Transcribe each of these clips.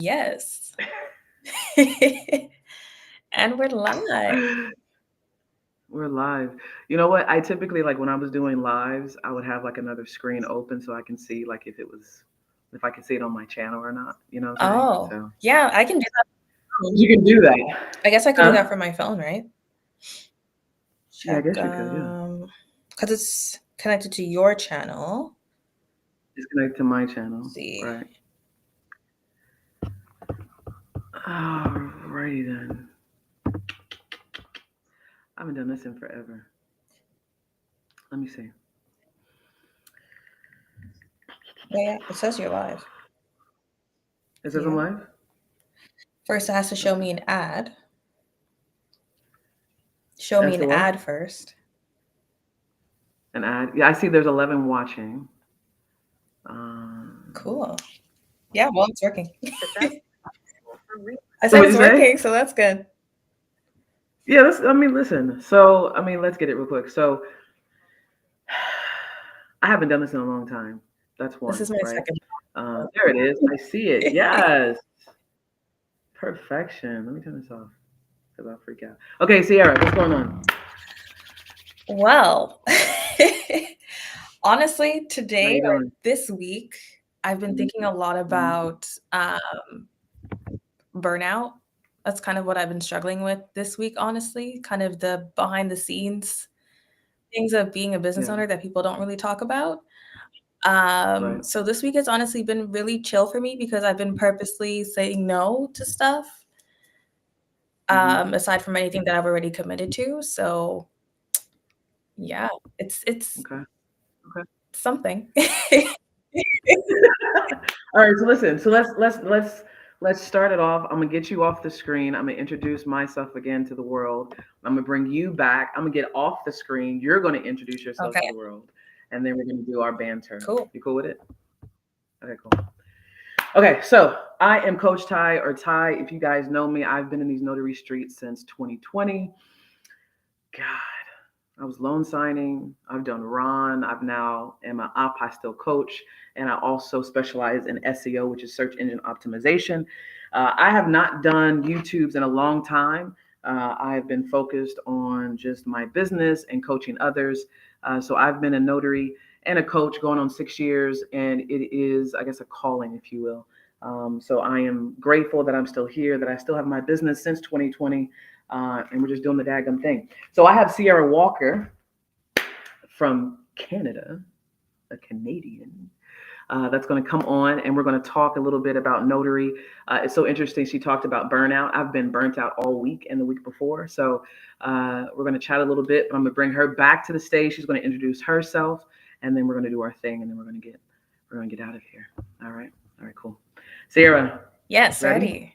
Yes. And we're live. We're live. You know what? I typically like when I was doing lives, I would have like another screen open so I can see like if I can see it on my channel or not. You know what I'm saying? Oh, So yeah, I can do that. you can do that. I guess I could do Huh? that from my phone, right? Yeah, I Check, guess you could. Yeah, because it's connected to your channel. just connect to my channel. Let's see. Right. Alrighty then. I haven't done this in forever. Let me see. Yeah, it says you're live. Is this on Yeah. live? First, it has to show Okay. me an ad. Show me As an to what? ad first. An ad. Yeah, I see. There's 11 watching. Um, Cool. Yeah, well, it's working. I said what'd it's you say? working, so that's good. Yeah, I mean, listen. So, I mean, let's get it real quick. So, I haven't done this in a long time. That's This one, is my right? second. There it is. I see it. Yes. Perfection. Let me turn this off because I'll freak out. Okay, Sierra, what's going on? Well, honestly, How today you or doing? this week, I've been thinking a lot Mm-hmm. about burnout. That's kind of what I've been struggling with this week, honestly. Kind of the behind the scenes things of being a business Yeah, owner that people don't really talk about. right. So this week has honestly been really chill for me because I've been purposely saying no to stuff, Mm-hmm. aside from anything that I've already committed to. So yeah, it's Okay. Okay. something. All right. So listen. So let's start it off. I'm gonna get you off the screen. I'm gonna introduce myself again to the world. I'm gonna bring you back. I'm gonna get off the screen. You're gonna introduce yourself to Okay, the world, and then we're gonna do our banter. cool. You cool with it? Okay. Cool. Okay. So I am Coach Ty or Ty. If you guys know me, I've been in these notary streets since 2020. God. I was loan signing. I've done Ron. I've now am an apostille coach, and I also specialize in SEO, which is search engine optimization. I have not done YouTubes in a long time. I have been focused on just my business and coaching others. So I've been a notary and a coach going on 6 years, and it is, I guess, a calling, if you will. So I am grateful that I'm still here, that I still have my business since 2020, and we're just doing the daggum thing. So I have Sierra Walker from Canada, a Canadian, that's going to come on, and we're going to talk a little bit about notary. It's so interesting. She talked about burnout. I've been burnt out all week and the week before. So we're going to chat a little bit, but I'm going to bring her back to the stage. She's going to introduce herself, and then we're going to do our thing, and then we're going to get out of here. All right. All right. Cool. Sierra, Yes, ready? ready.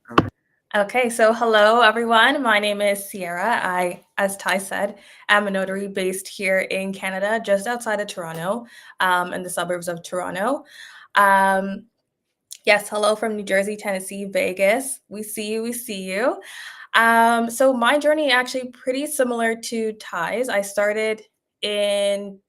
All right. Okay, so hello everyone. My name is Sierra. As Ty said, am a notary based here in Canada, just outside of Toronto, in the suburbs of Toronto. Um, yes, hello from New Jersey, Tennessee, Vegas. We see you, we see you. So my journey actually pretty similar to Ty's. I started in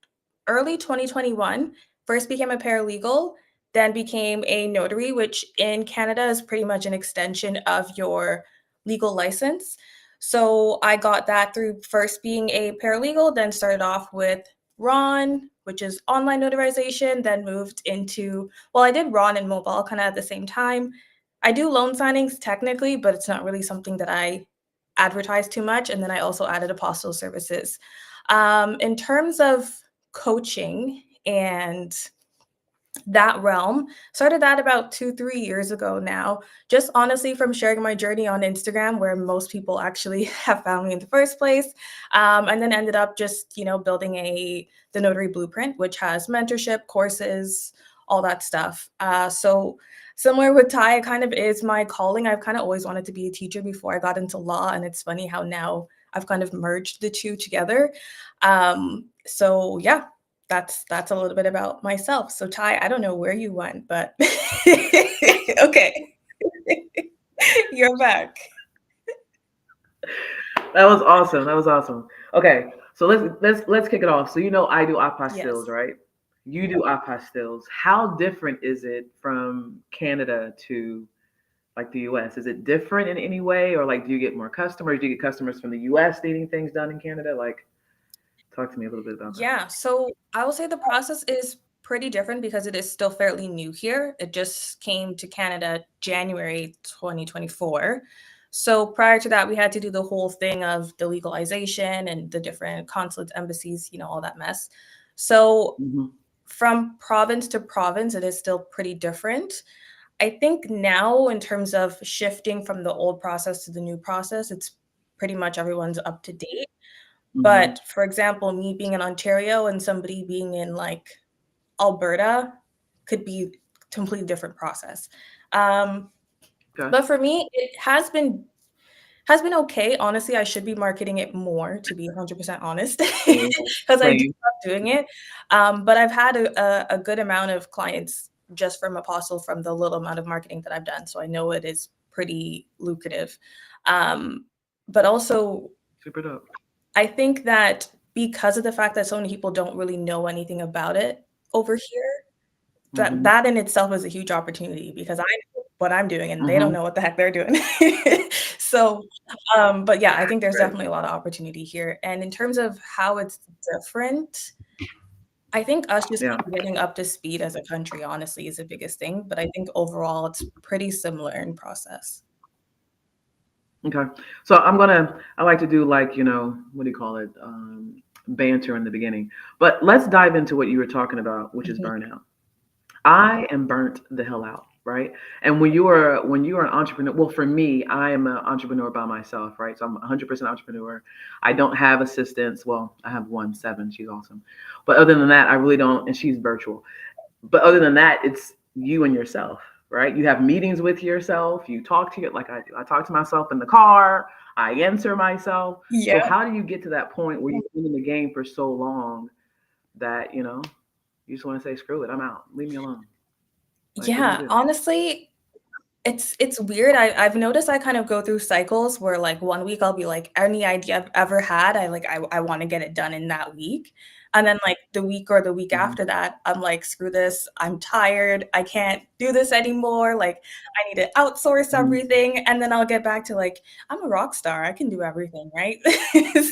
early 2021, first became a paralegal, then became a notary, which in Canada is pretty much an extension of your legal license. So I got that through first being a paralegal, then started off with Ron, which is online notarization, then moved into, well, I did Ron and mobile kind of at the same time. I do loan signings technically, but it's not really something that I advertise too much. And then I also added apostle services. In terms of coaching and that realm, started that about 2 3 years ago now, just honestly from sharing my journey on Instagram, where most people actually have found me in the first place. And then ended up just building the notary blueprint, which has mentorship courses, all that stuff. So similar with Ty, it kind of is my calling. I've kind of always wanted to be a teacher before I got into law, and it's funny how now I've kind of merged the two together. So yeah, that's a little bit about myself. So Ty, I don't know where you went, but okay, you're back. That was awesome. That was awesome. Okay, so let's kick it off. So I do apostilles, Yes. right? You do apostilles. How different is it from Canada to like the US? Is it different in any way, or like do you get more customers? Do you get customers from the US needing things done in Canada? Like, talk to me a little bit about that. Yeah, so I will say the process is pretty different because it is still fairly new here. It just came to Canada January 2024. So prior to that, we had to do the whole thing of the legalization and the different consulates, embassies, all that mess. So Hmm. from province to province, it is still pretty different. I think now, in terms of shifting from the old process to the new process, it's pretty much everyone's up to date. Hmm. But for example, me being in Ontario and somebody being in like Alberta could be completely different process. Um, Okay. but for me, it has been okay. Honestly, I should be marketing it more, to be 100% honest, Same. because I do Same. love doing it. But I've had a good amount of clients just from Apostle from the little amount of marketing that I've done. So I know it is pretty lucrative. Um, but also, Super dope. I think that because of the fact that so many people don't really know anything about it over here, that Hmm. that in itself is a huge opportunity because I know what I'm doing and they don't Hmm. know what the heck they're doing. So, but yeah, I think there's Right. definitely a lot of opportunity here. And in terms of how it's different, I think us just Yeah. kind of getting up to speed as a country, honestly, is the biggest thing. But I think overall, it's pretty similar in process. Okay. So I like to do like, what do you call it? Banter in the beginning. But let's dive into what you were talking about, which is Mhm. burnout. I am burnt the hell out, right? And when you are an entrepreneur, well, for me, I am an entrepreneur by myself, right? So I'm 100% entrepreneur. I don't have assistants. Well, I have one, Seven. She's awesome, but other than that, I really don't. And she's virtual. But other than that, it's you and yourself, right? You have meetings with yourself. You talk to it like I do. I talk to myself in the car. I answer myself. So Yeah. how do you get to that point where you've been in the game for so long that you just want to say, screw it, I'm out. Leave me alone. Like, what do you Yeah. do? Honestly, it's weird. I've noticed I kind of go through cycles where, like, one week I'll be like, "Any idea I've ever had, I wanna get it done in that week." And then, like, the week or the week Hmm. after that, I'm like, "Screw this. I'm tired. I can't do this anymore. Like, I need to outsource Hmm. everything." And then I'll get back to, like, "I'm a rock star. I can do everything," right?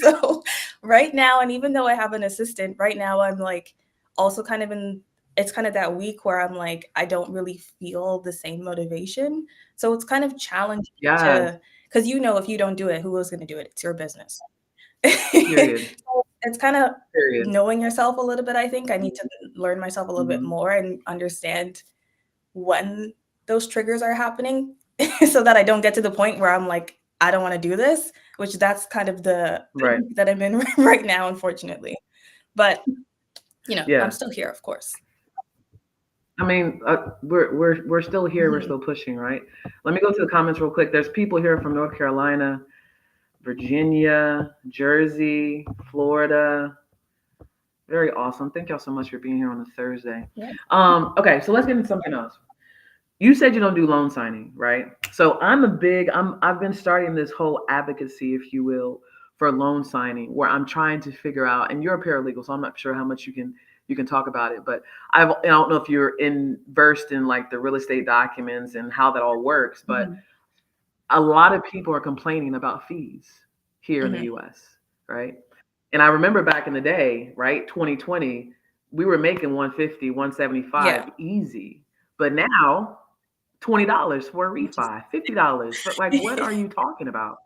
So, right now, and even though I have an assistant, right now I'm, like, also kind of in it's kind of that week where I'm like, I don't really feel the same motivation. So it's kind of challenging Yes. to, because if you don't do it, who is gonna do it? It's your business. Period. So it's kinda Period. knowing yourself a little bit, I think. I need to learn myself a little bit Hmm. more and understand when those triggers are happening so that I don't get to the point where I'm like, "I don't wanna do this," which that's kind of the Right. week that I'm in right now, unfortunately. But, I'm Yeah. still here, of course. I mean, we're still here. We're Mhm. still pushing, right? Let me go to the comments real quick. There's people here from North Carolina, Virginia, Jersey, Florida. Very awesome. Thank y'all so much for being here on a Thursday. Yeah. Okay, so let's get into something else. You said you don't do loan signing, right? So I've been starting this whole advocacy, if you will, for loan signing where I'm trying to figure out, and you're a paralegal, so I'm not sure how much you can talk about it, but I don't know if you're versed in like the real estate documents and how that all works, but Mhm. a lot of people are complaining about fees here in the Mhm. US, right? And I remember back in the day, right, 2020, we were making 150, 175 Yeah. easy. But now $20 for a Which is refi, $50. But like, what are you talking about?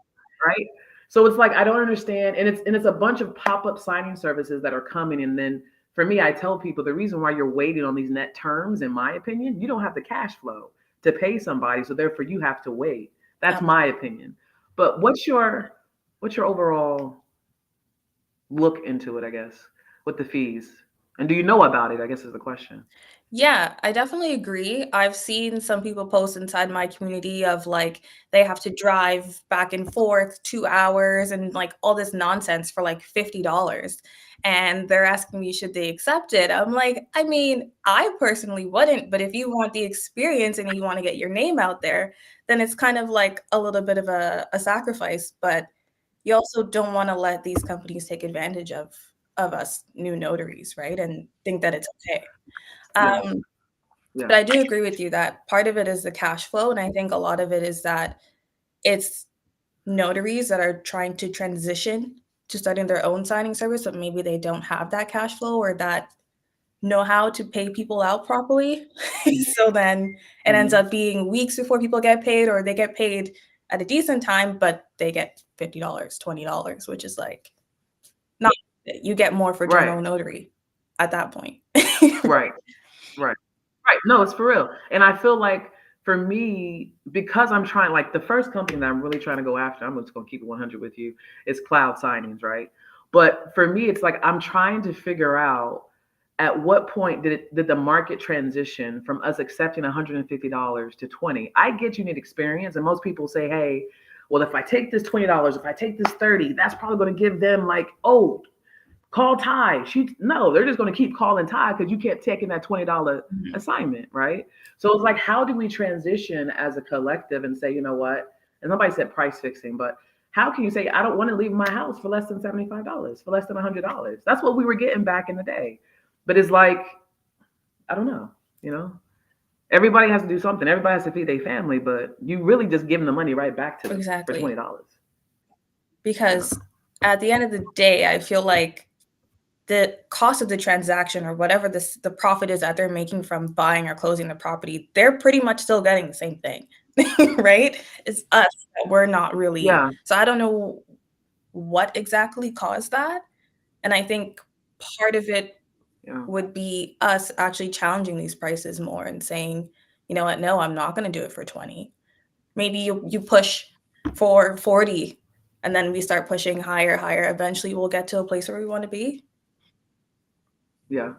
Right? So it's like I don't understand. And it's a bunch of pop-up signing services that are coming. And then for me, I tell people the reason why you're waiting on these net terms, in my opinion, you don't have the cash flow to pay somebody. So therefore you have to wait. That's my absolutely. opinion. But what's your overall look into it, I guess, with the fees? And do you know about it? I guess is the question. Yeah, I definitely agree. I've seen some people post inside my community of like they have to drive back and forth 2 hours and like all this nonsense for like $50. And they're asking me should they accept it. I'm like, I mean, I personally wouldn't, but if you want the experience and you want to get your name out there, then it's kind of like a little bit of a sacrifice. But you also don't want to let these companies take advantage of. of us new notaries, right? And think that it's okay. Yeah. Um, Yeah. but I do agree with you that part of it is the cash flow, and I think a lot of it is that it's notaries that are trying to transition to starting their own signing service, but maybe they don't have that cash flow or that know how to pay people out properly. So then it ends Mhm. up being weeks before people get paid, or they get paid at a decent time, but they get $50, $20, which is like not you get more for Right. general notary at that point. Right. Right. Right. No, it's for real. And I feel like for me, because I'm trying, like the first company that I'm really trying to go after, I'm just going to keep it 100 with you, is cloud signings, right? But for me, it's like I'm trying to figure out at what point did the market transition from us accepting $150 to 20. I get you need experience, and most people say, hey, well, if I take this $20, if I take this 30, that's probably going to give them like, oh, call Ty. No, they're just going to keep calling Ty because you kept taking that $20 Mhm. assignment, right? So it's like, how do we transition as a collective and say, you know what? And nobody said price fixing, but how can you say I don't want to leave my house for less than $75, for less than $100? That's what we were getting back in the day. But it's like, I don't know, you know. Everybody has to do something. Everybody has to feed their family, but you really just give them the money right back to them for Exactly. $20. Yeah. Because at the end of the day, I feel like the cost of the transaction or whatever the profit is that they're making from buying or closing the property, they're pretty much still getting the same thing, right? It's us that we're not really. Yeah. So I don't know what exactly caused that, and I think part of it Yeah. would be us actually challenging these prices more and saying, "You know what? No, I'm not gonna do it for 20." Maybe you push for 40, and then we start pushing higher, higher. Eventually, we'll get to a place where we wanna be. Yeah.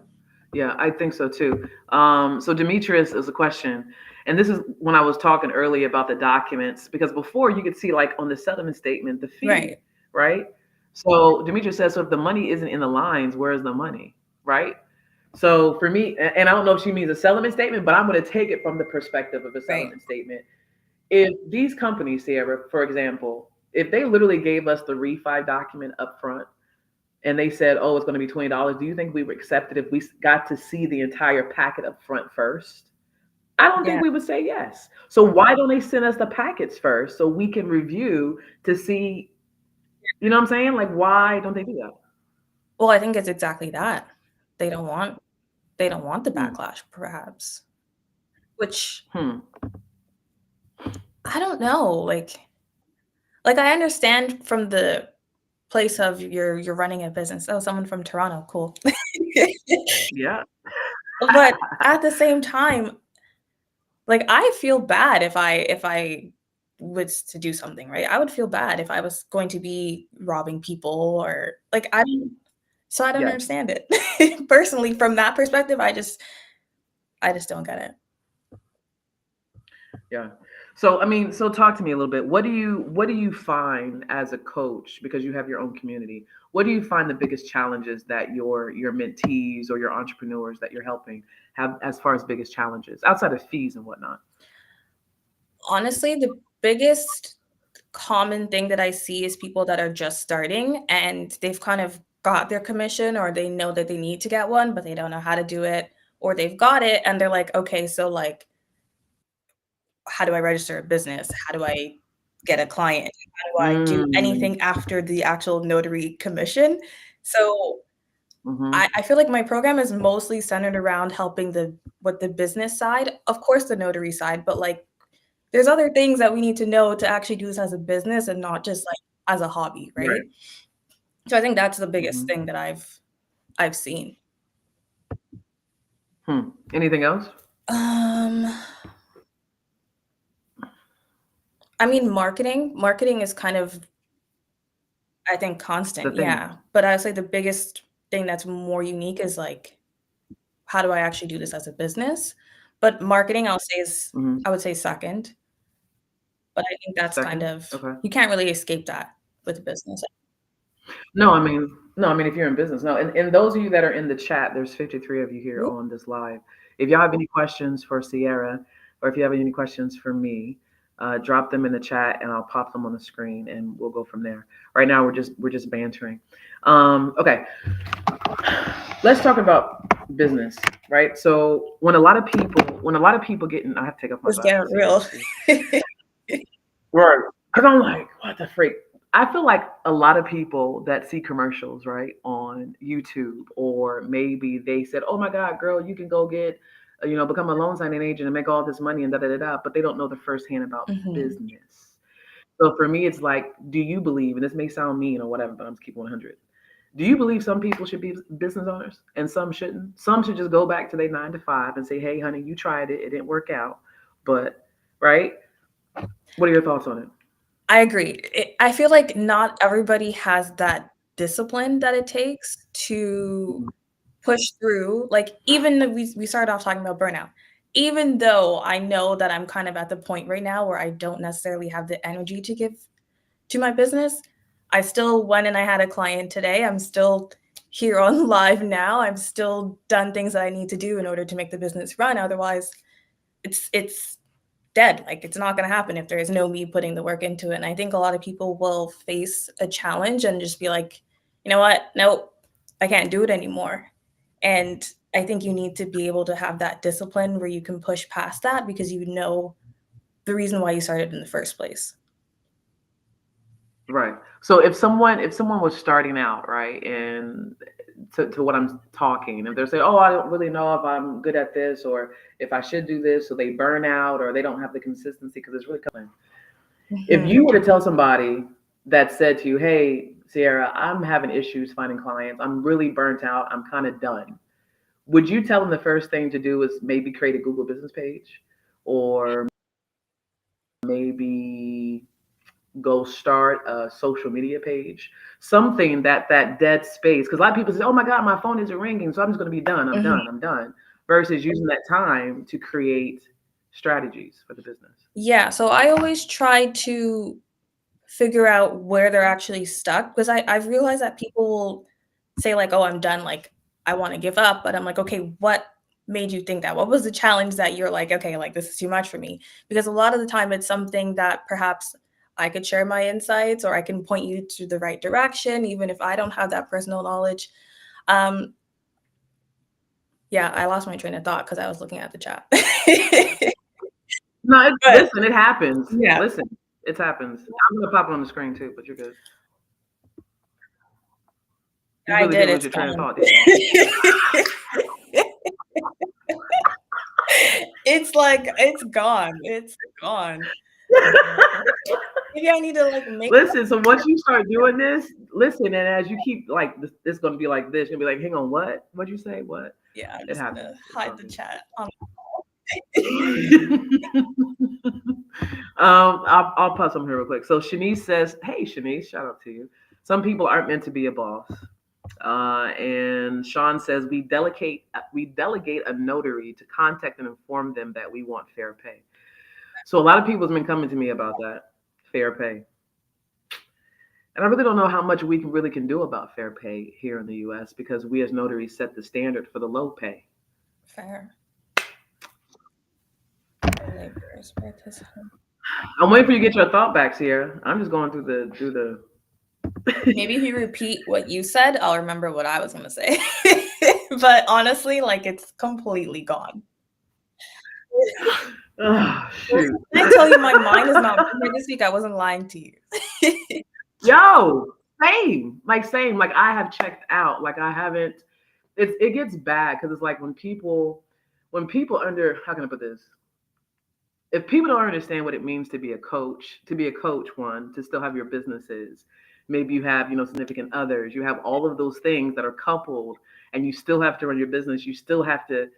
Yeah, I think so too. So Demetrius is a question, and this is when I was talking earlier about the documents, because before you could see like on the settlement statement the fee, Right. right? So Demetrius says, so if the money isn't in the lines, where is the money, right? So for me, and I don't know if she means a settlement statement, but I'm going to take it from the perspective of a Right. settlement statement. If these companies, Sierra, for example, if they literally gave us the refi document up front and they said, "Oh, it's going to be $20," do you think we would accept it if we got to see the entire packet up front first? I don't think Yeah. we would say yes. So why don't they send us the packets first so we can review to see? You know what I'm saying? Like, why don't they do that? Well, I think it's exactly that. They don't want they don't want the Hmm. backlash, perhaps, which Hmm. I don't know, like, I understand from the place of you're running a business. Oh, someone from Toronto, cool. Yeah. But at the same time, like, I feel bad if I was to do something, right? I would feel bad if I was going to be robbing people or like, I don't so I don't Yes. understand it. Personally, from that perspective, I just don't get it. Yeah. So I mean, so talk to me a little bit. What do you find as a coach, because you have your own community? What do you find the biggest challenges that your mentees or your entrepreneurs that you're helping have as far as biggest challenges outside of fees and whatnot? Honestly, the biggest common thing that I see is people that are just starting and they've kind of got their commission or they know that they need to get one, but they don't know how to do it, or they've got it and they're like, okay, so like, how do I register a business? How do I get a client? How do I do Mm. anything after the actual notary commission? So Mm-hmm. I feel like my program is mostly centered around helping with the business side, of course, the notary side, but like there's other things that we need to know to actually do this as a business and not just like as a hobby, Right. right? So I think that's the biggest Mm-hmm. thing that I've seen. Hmm. Anything else? Um, I mean, marketing is kind of, I think, The constant, thing. yeah. But I would say the biggest thing that's more unique is like, how do I actually do this as a business? But marketing, Mm-hmm. I would say second, but I think that's kind Second. of Okay. you can't really escape that with a business. No, I mean, if you're in business, no. And those of you that are in the chat, there's 53 of you here on this live. If y'all have any questions for Sierra, or if you have any questions for me, drop them in the chat, and I'll pop them on the screen, and we'll go from there. Right now, we're just bantering. Okay, let's talk about business, right? So when a lot of people get in, I have to take off my It's getting glasses here. real. Let's see. Right. Because I'm like, what the freak? I feel like a lot of people that see commercials, right, on YouTube, or maybe they said, oh my God, girl, you can go get, become a loan signing agent and make all this money and da da da da, but they don't know the firsthand about Hmm. business. So for me, it's like, do you believe, and this may sound mean or whatever, but I'm just keeping 100. Do you believe some people should be business owners and some shouldn't? Some should just go back to their 9 to 5 and say, hey, honey, you tried it. It didn't work out. But, right? What are your thoughts on it? I agree. I feel like not everybody has that discipline that it takes to push through. Like, even if we started off talking about burnout. Even though I know that I'm kind of at the point right now where I don't necessarily have the energy to give to my business, I still went and I had a client today. I'm still here on live now. I've still done things that I need to do in order to make the business run. Otherwise, it's dead. Like, it's not going to happen if there is no me putting the work into it. And I think a lot of people will face a challenge and just be like, you know what? Nope, I can't do it anymore. And I think you need to be able to have that discipline where you can push past that because you know the reason why you started in the first place. Right. So if someone was starting out, right, and to what I'm talking, if they're saying, oh, I don't really know if I'm good at this or if I should do this, so they burn out or they don't have the consistency because it's really coming. If Hmm. you were to tell somebody that said to you, hey, Sierra, I'm having issues finding clients. I'm really burnt out. I'm kind of done. Would you tell them the first thing to do is maybe create a Google business page, or maybe go start a social media page, something that dead space? Because a lot of people say, oh my God, my phone isn't ringing, so I'm just going to be done, I'm Hmm. done, I'm done, versus using that time to create strategies for the business. Yeah. So I always try to figure out where they're actually stuck because I've realized that people will say, like, oh, I'm done. Like, I want to give up. But I'm like, okay, what made you think that? What was the challenge that you're like, okay, like, this is too much for me? Because a lot of the time it's something that perhaps I could share my insights or I can point you to the right direction, even if I don't have that personal knowledge. Um, yeah, I lost my train of thought because I was looking at the chat. No, But listen, it happens. yeah, Listen, it happens. I'm gonna pop it on the screen too, but you're good. You I really did. did lose It's your train of gone. thought, didn't you? It's like it's gone. It's gone. Maybe I need to like make Listen, so once you start doing this, listen, and as you keep like this is gonna be like this, you'll be like, hang on, what? What'd you say? What? yeah, I'm It just gonna happens. It's hide all the good. chat. I'll pause them here real quick. So Shanice says, "Hey Shanice, shout out to you. Some people aren't meant to be a boss." And Sean says, "We delegate a notary to contact and inform them that we want fair pay." So a lot of people have been coming to me about that fair pay, and I really don't know how much we can do about fair pay here in the U.S. because we as notaries set the standard for the low pay. Fair. Laborers worth his home. I'm waiting for you to get your thought back, Sierra. I'm just going through the. Maybe if you repeat what you said, I'll remember what I was gonna say. But honestly, like, it's completely gone. Oh Listen, shoot. I tell you, my mind is not working this week. I wasn't lying to you. Yo, same. Like same. Like I have checked out. Like I haven't. It gets bad because it's like when people under how can I put this? If people don't understand what it means to be a coach, one, to still have your businesses, maybe you have, significant others, you have all of those things that are coupled, and you still have to run your business, you still have to,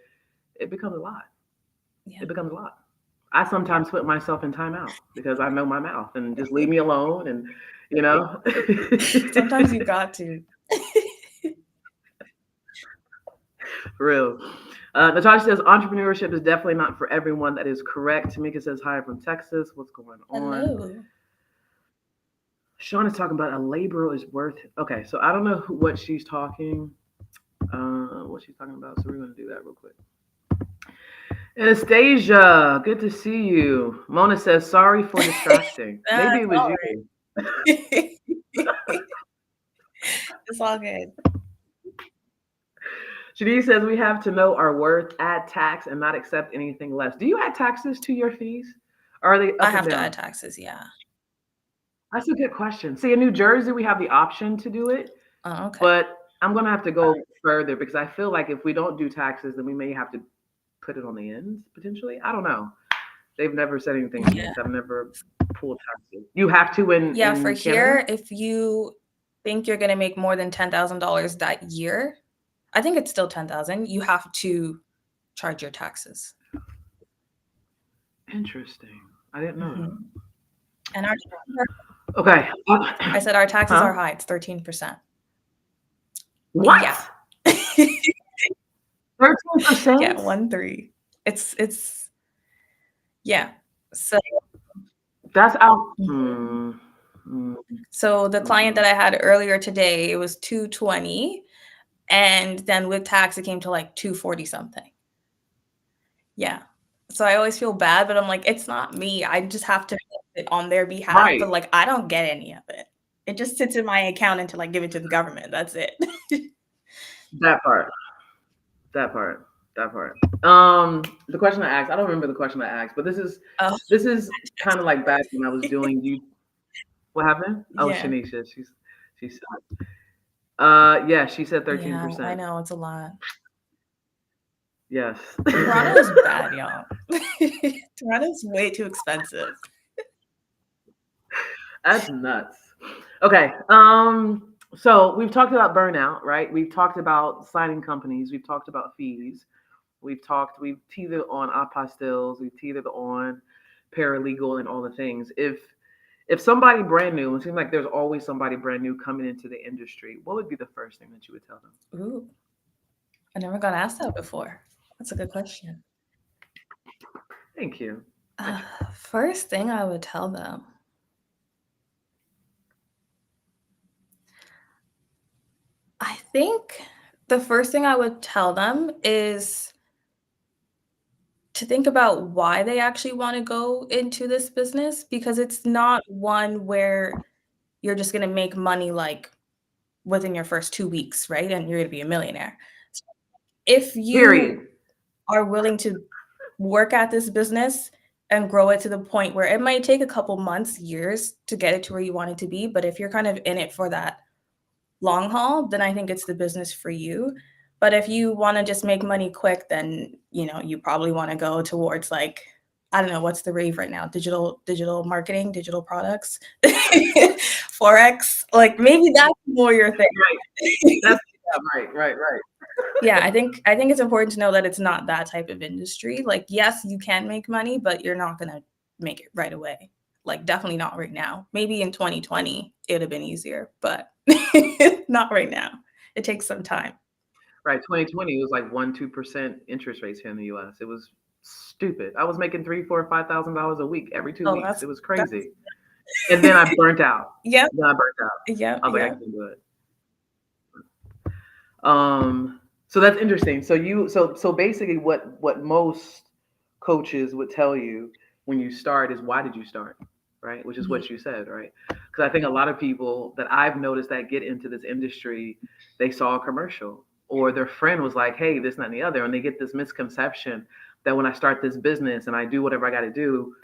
it becomes a lot. Yeah. It becomes a lot. I sometimes put myself in timeout because I know my mouth and just leave me alone and you know. Sometimes you got to. Real. Natasha says entrepreneurship is definitely not for everyone. That is correct. Tamika says hi from Texas. What's going on? Hello. Sean is talking about a laborer is worth. Okay, so I don't know what she's talking. What she's talking about. So we're gonna do that real quick. Anastasia, good to see you. Mona says, sorry for distracting. Maybe That's it was all you. right. It's all good. Shanice says, we have to know our worth, add tax, and not accept anything less. Do you add taxes to your fees? Or are they I up and have to add down? taxes, yeah. That's a good question. See, in New Jersey, we have the option to do it, Oh, okay. but I'm going to have to go further because I feel like if we don't do taxes, then we may have to put it on the ends potentially. I don't know. They've never said anything to me, Yeah. so I've never pulled taxes. You have to Yeah, for in Canada? here, if you think you're gonna make more than $10,000 that year, I think it's still 10,000, you have to charge your taxes. Interesting. I didn't know Mhm. that. And our taxes are Okay. I said our taxes are Huh? high, it's 13%. What? Yeah. 13%? Yeah, 1, 3. It's yeah. So That's out. mhm. Mm, So the client mm-mm. that I had earlier today, it was 220, and then with tax, it came to, like, 240 something. Yeah. So I always feel bad, but I'm like, "It's not me, I just have to make it on their behalf," Right. but, like, I don't get any of it. It just sits in my account until I give it to the government, that's it. That part. That part. That part. The question I asked, I don't remember the question I asked, but Oh, this is kind of like back when I was doing you. What happened? Oh, yeah. Shanisha, she said. Yeah, she said Yeah, I 13%. know, it's a lot. Yes. Toronto is bad, y'all. Toronto's way too expensive. That's nuts. Okay. So we've talked about burnout, right? We've talked about signing companies. We've talked about fees. We've teetered on apostilles. We've teetered on paralegal and all the things. If somebody brand new, it seems like there's always somebody brand new coming into the industry, what would be the first thing that you would tell them? Ooh, I never got asked that before. That's a good question. Thank you. I try. First thing I would tell them, I think the first thing I would tell them is to think about why they actually wanna go into this business, because it's not one where you're just gonna make money, like, within your first 2 weeks, right? And you're gonna be a millionaire. So if you Period. are willing to work at this business and grow it to the point where it might take a couple months, years to get it to where you want it to be, but if you're kind of in it for that long haul, then I think it's the business for you. But if you wanna just make money quick, then, you probably wanna go towards, like, I don't know, what's the rave right now? Digital marketing, digital products, Forex, like, maybe that's more your thing. Right. That's yeah, right, right, right. Yeah, I think it's important to know that it's not that type of industry. Like, yes, you can make money, but you're not gonna make it right away. Like, definitely not right now. Maybe in 2020, it'd have been easier, but not right now. It takes some time. Right. 2020 was like 1, 2% interest rates here in the US. It was stupid. I was making three, four, $5,000 a week every two Oh, weeks. It was that's crazy. And then I burnt out. yep, Then I burnt out. yep, I was like, I yep. can't do it. So that's interesting. So basically what most coaches would tell you when you start is why did you start? Right? Which is Mhm. what you said, right? Because I think a lot of people that I've noticed that get into this industry, they saw a commercial or their friend was like, hey, this, not and the other. And they get this misconception that when I start this business and I do whatever I gotta do,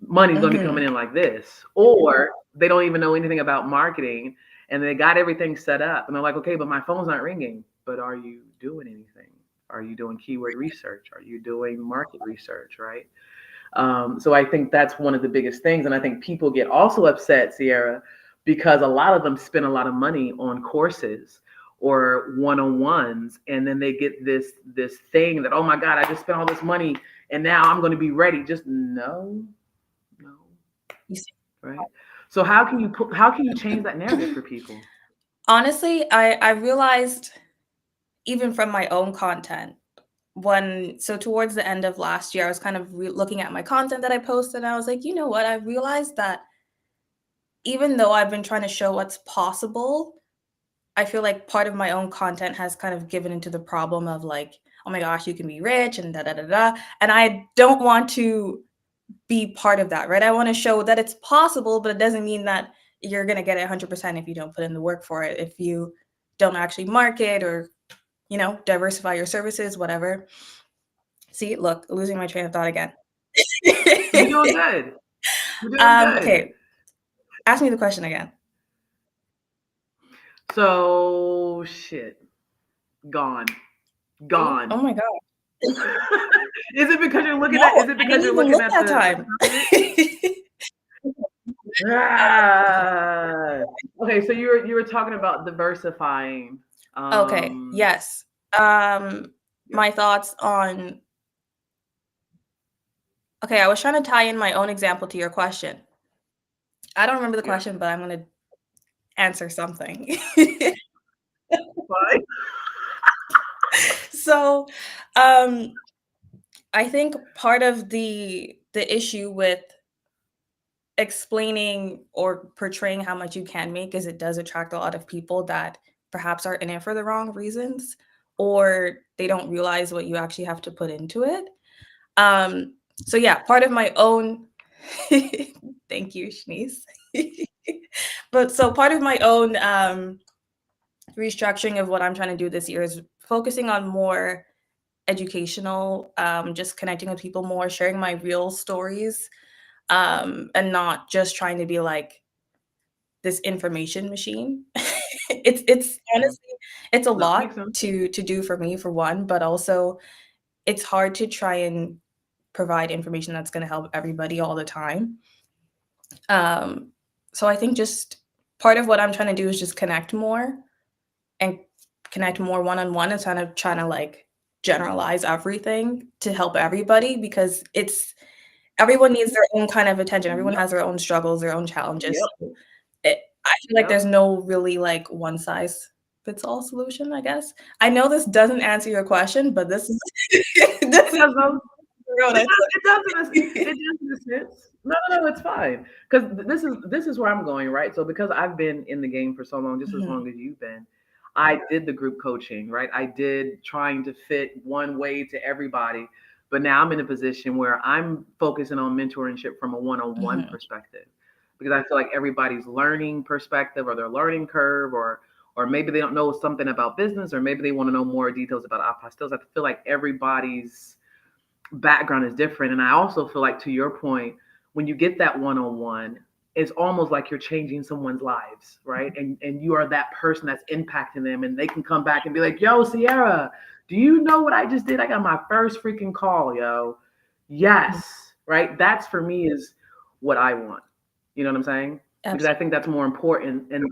money's going to be coming Mhm. in like this, or they don't even know anything about marketing and they got everything set up and they're like, okay, but my phone's not ringing. But are you doing anything? Are you doing keyword research? Are you doing market research? Right. So I think that's one of the biggest things. And I think people get also upset, Sierra, because a lot of them spend a lot of money on courses or one-on-ones, and then they get this thing that, oh my God, I just spent all this money and now I'm going to be ready. Just no, You see right? So how can you change that narrative for people? honestly, I realized even from my own content, towards the end of last year, I was kind of looking at my content that I posted, and I was like, "You know what? I realized that even though I've been trying to show what's possible, I feel like part of my own content has kind of given into the problem of like, oh my gosh, you can be rich and da da da da. And I don't want to be part of that, right? I want to show that it's possible, but it doesn't mean that you're going to get it 100% if you don't put in the work for it, if you don't actually market or, diversify your services, whatever. See, look, losing my train of thought again. You're doing good. You're doing good. Okay, ask me the question again. So shit. Gone. Gone. Oh my God. Is it because you're looking No, at? Is it I because didn't you're even looking look at that the time. comment? Ah. Okay, so you were talking about diversifying. Okay, Um, yes. yeah, My thoughts on. Okay, I was trying to tie in my own example to your question. I don't remember the yeah. question, but I'm gonna answer something. Fine. So, um, I think part of the issue with explaining or portraying how much you can make is it does attract a lot of people that perhaps are in it for the wrong reasons, or they don't realize what you actually have to put into it. So yeah, part of my own thank you, Shanice. But so part of my own restructuring of what I'm trying to do this year is focusing on more educational, just connecting with people more, sharing my real stories, and not just trying to be like this information machine. It's Yeah. honestly it's a No, lot makes sense. to do for me for one, but also it's hard to try and provide information that's going to help everybody all the time. Um, so I think just part of what I'm trying to do is just connect more and connect more one on one, and kind of trying to like generalize everything to help everybody because it's everyone needs their own kind of attention. Everyone Yep. has their own struggles, their own challenges. Yep. So I feel like Yep. there's no really like one size fits all solution, I guess. I know this doesn't answer your question, but this is this It is does though. what It I does. It does took. it does in a sense. No, no, no. It's fine because this is where I'm going, right? So because I've been in the game for so long, just as Mhm, long as you've been, I did the group coaching, right? I did trying to fit one way to everybody, but now I'm in a position where I'm focusing on mentorship from a one-on-one mhm, perspective because I feel like everybody's learning perspective or their learning curve or maybe they don't know something about business or maybe they want to know more details about apostilles. I feel like everybody's background is different. And I also feel like, to your point, when you get that one on one, it's almost like you're changing someone's lives, right? And you are that person that's impacting them, and they can come back and be like, "Yo, Sierra, do you know what I just did? I got my first freaking call, yo." mhm. Yes, right. That's for me is what I want. You know what I'm saying? Because I Absolutely. think that's more important. And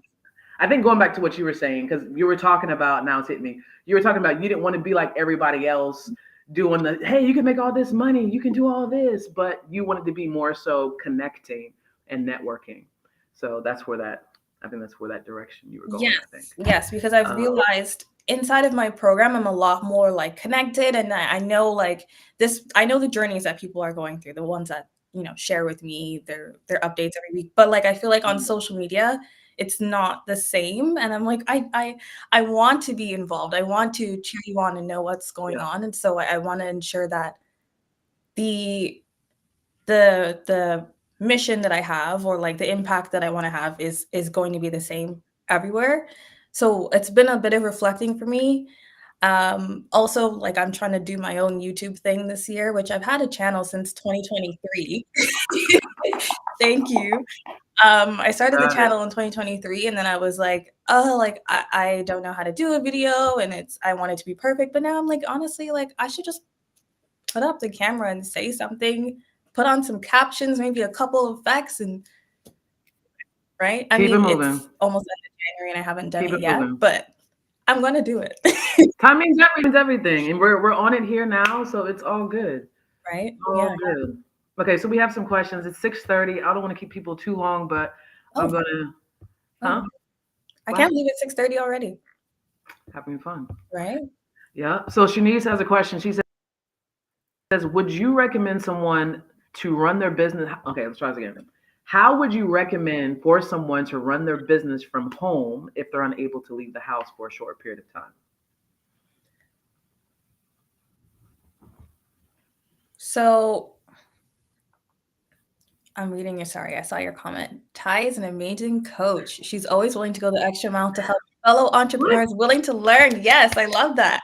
I think going back to what you were saying, because you were talking about now it's hit me. You were talking about you didn't want to be like everybody else doing the hey, you can make all this money, you can do all this, but you wanted to be more so connecting and networking. So that's where that I think that's where that direction you were going, I think. Yes, because I've Um, realized inside of my program, I'm a lot more like connected, and I know like this. I know the journeys that people are going through, the ones that share with me their updates every week. But like I feel like on social media, it's not the same, and I'm like I want to be involved. I want to cheer you on and know what's going yeah, on, and so I want to ensure that the the mission that I have or like the impact that I want to have is going to be the same everywhere. So it's been a bit of reflecting for me. Also, like I'm trying to do my own YouTube thing this year, which I've had a channel since 2023. Thank you. I started the got it. channel in 2023, and then I was like, oh, like I don't know how to do a video, and I want it to be perfect. But now I'm like, honestly, like I should just put up the camera and say something, put on some captions, maybe a couple of effects, and right? I Keep it mean, moving. it's almost end of January and I haven't done Keep it it yet, moving. but I'm gonna do it. Time means everything, and we're on it here now, so it's all good. Right? All Yeah. good. Okay, so we have some questions. It's 6:30. I don't want to keep people too long, but I'm Oh, gonna oh, huh? I What? can't believe it's 6:30 already, Having fun. right? Yeah. So Shanice has a question. She says, "Would you recommend someone to run their business?" Okay, let's try this again. How would you recommend for someone to run their business from home if they're unable to leave the house for a short period of time? So I'm reading your sorry, I saw your comment. Ty is an amazing coach. She's always willing to go the extra mile to help fellow What? entrepreneurs willing to learn. Yes, I love that.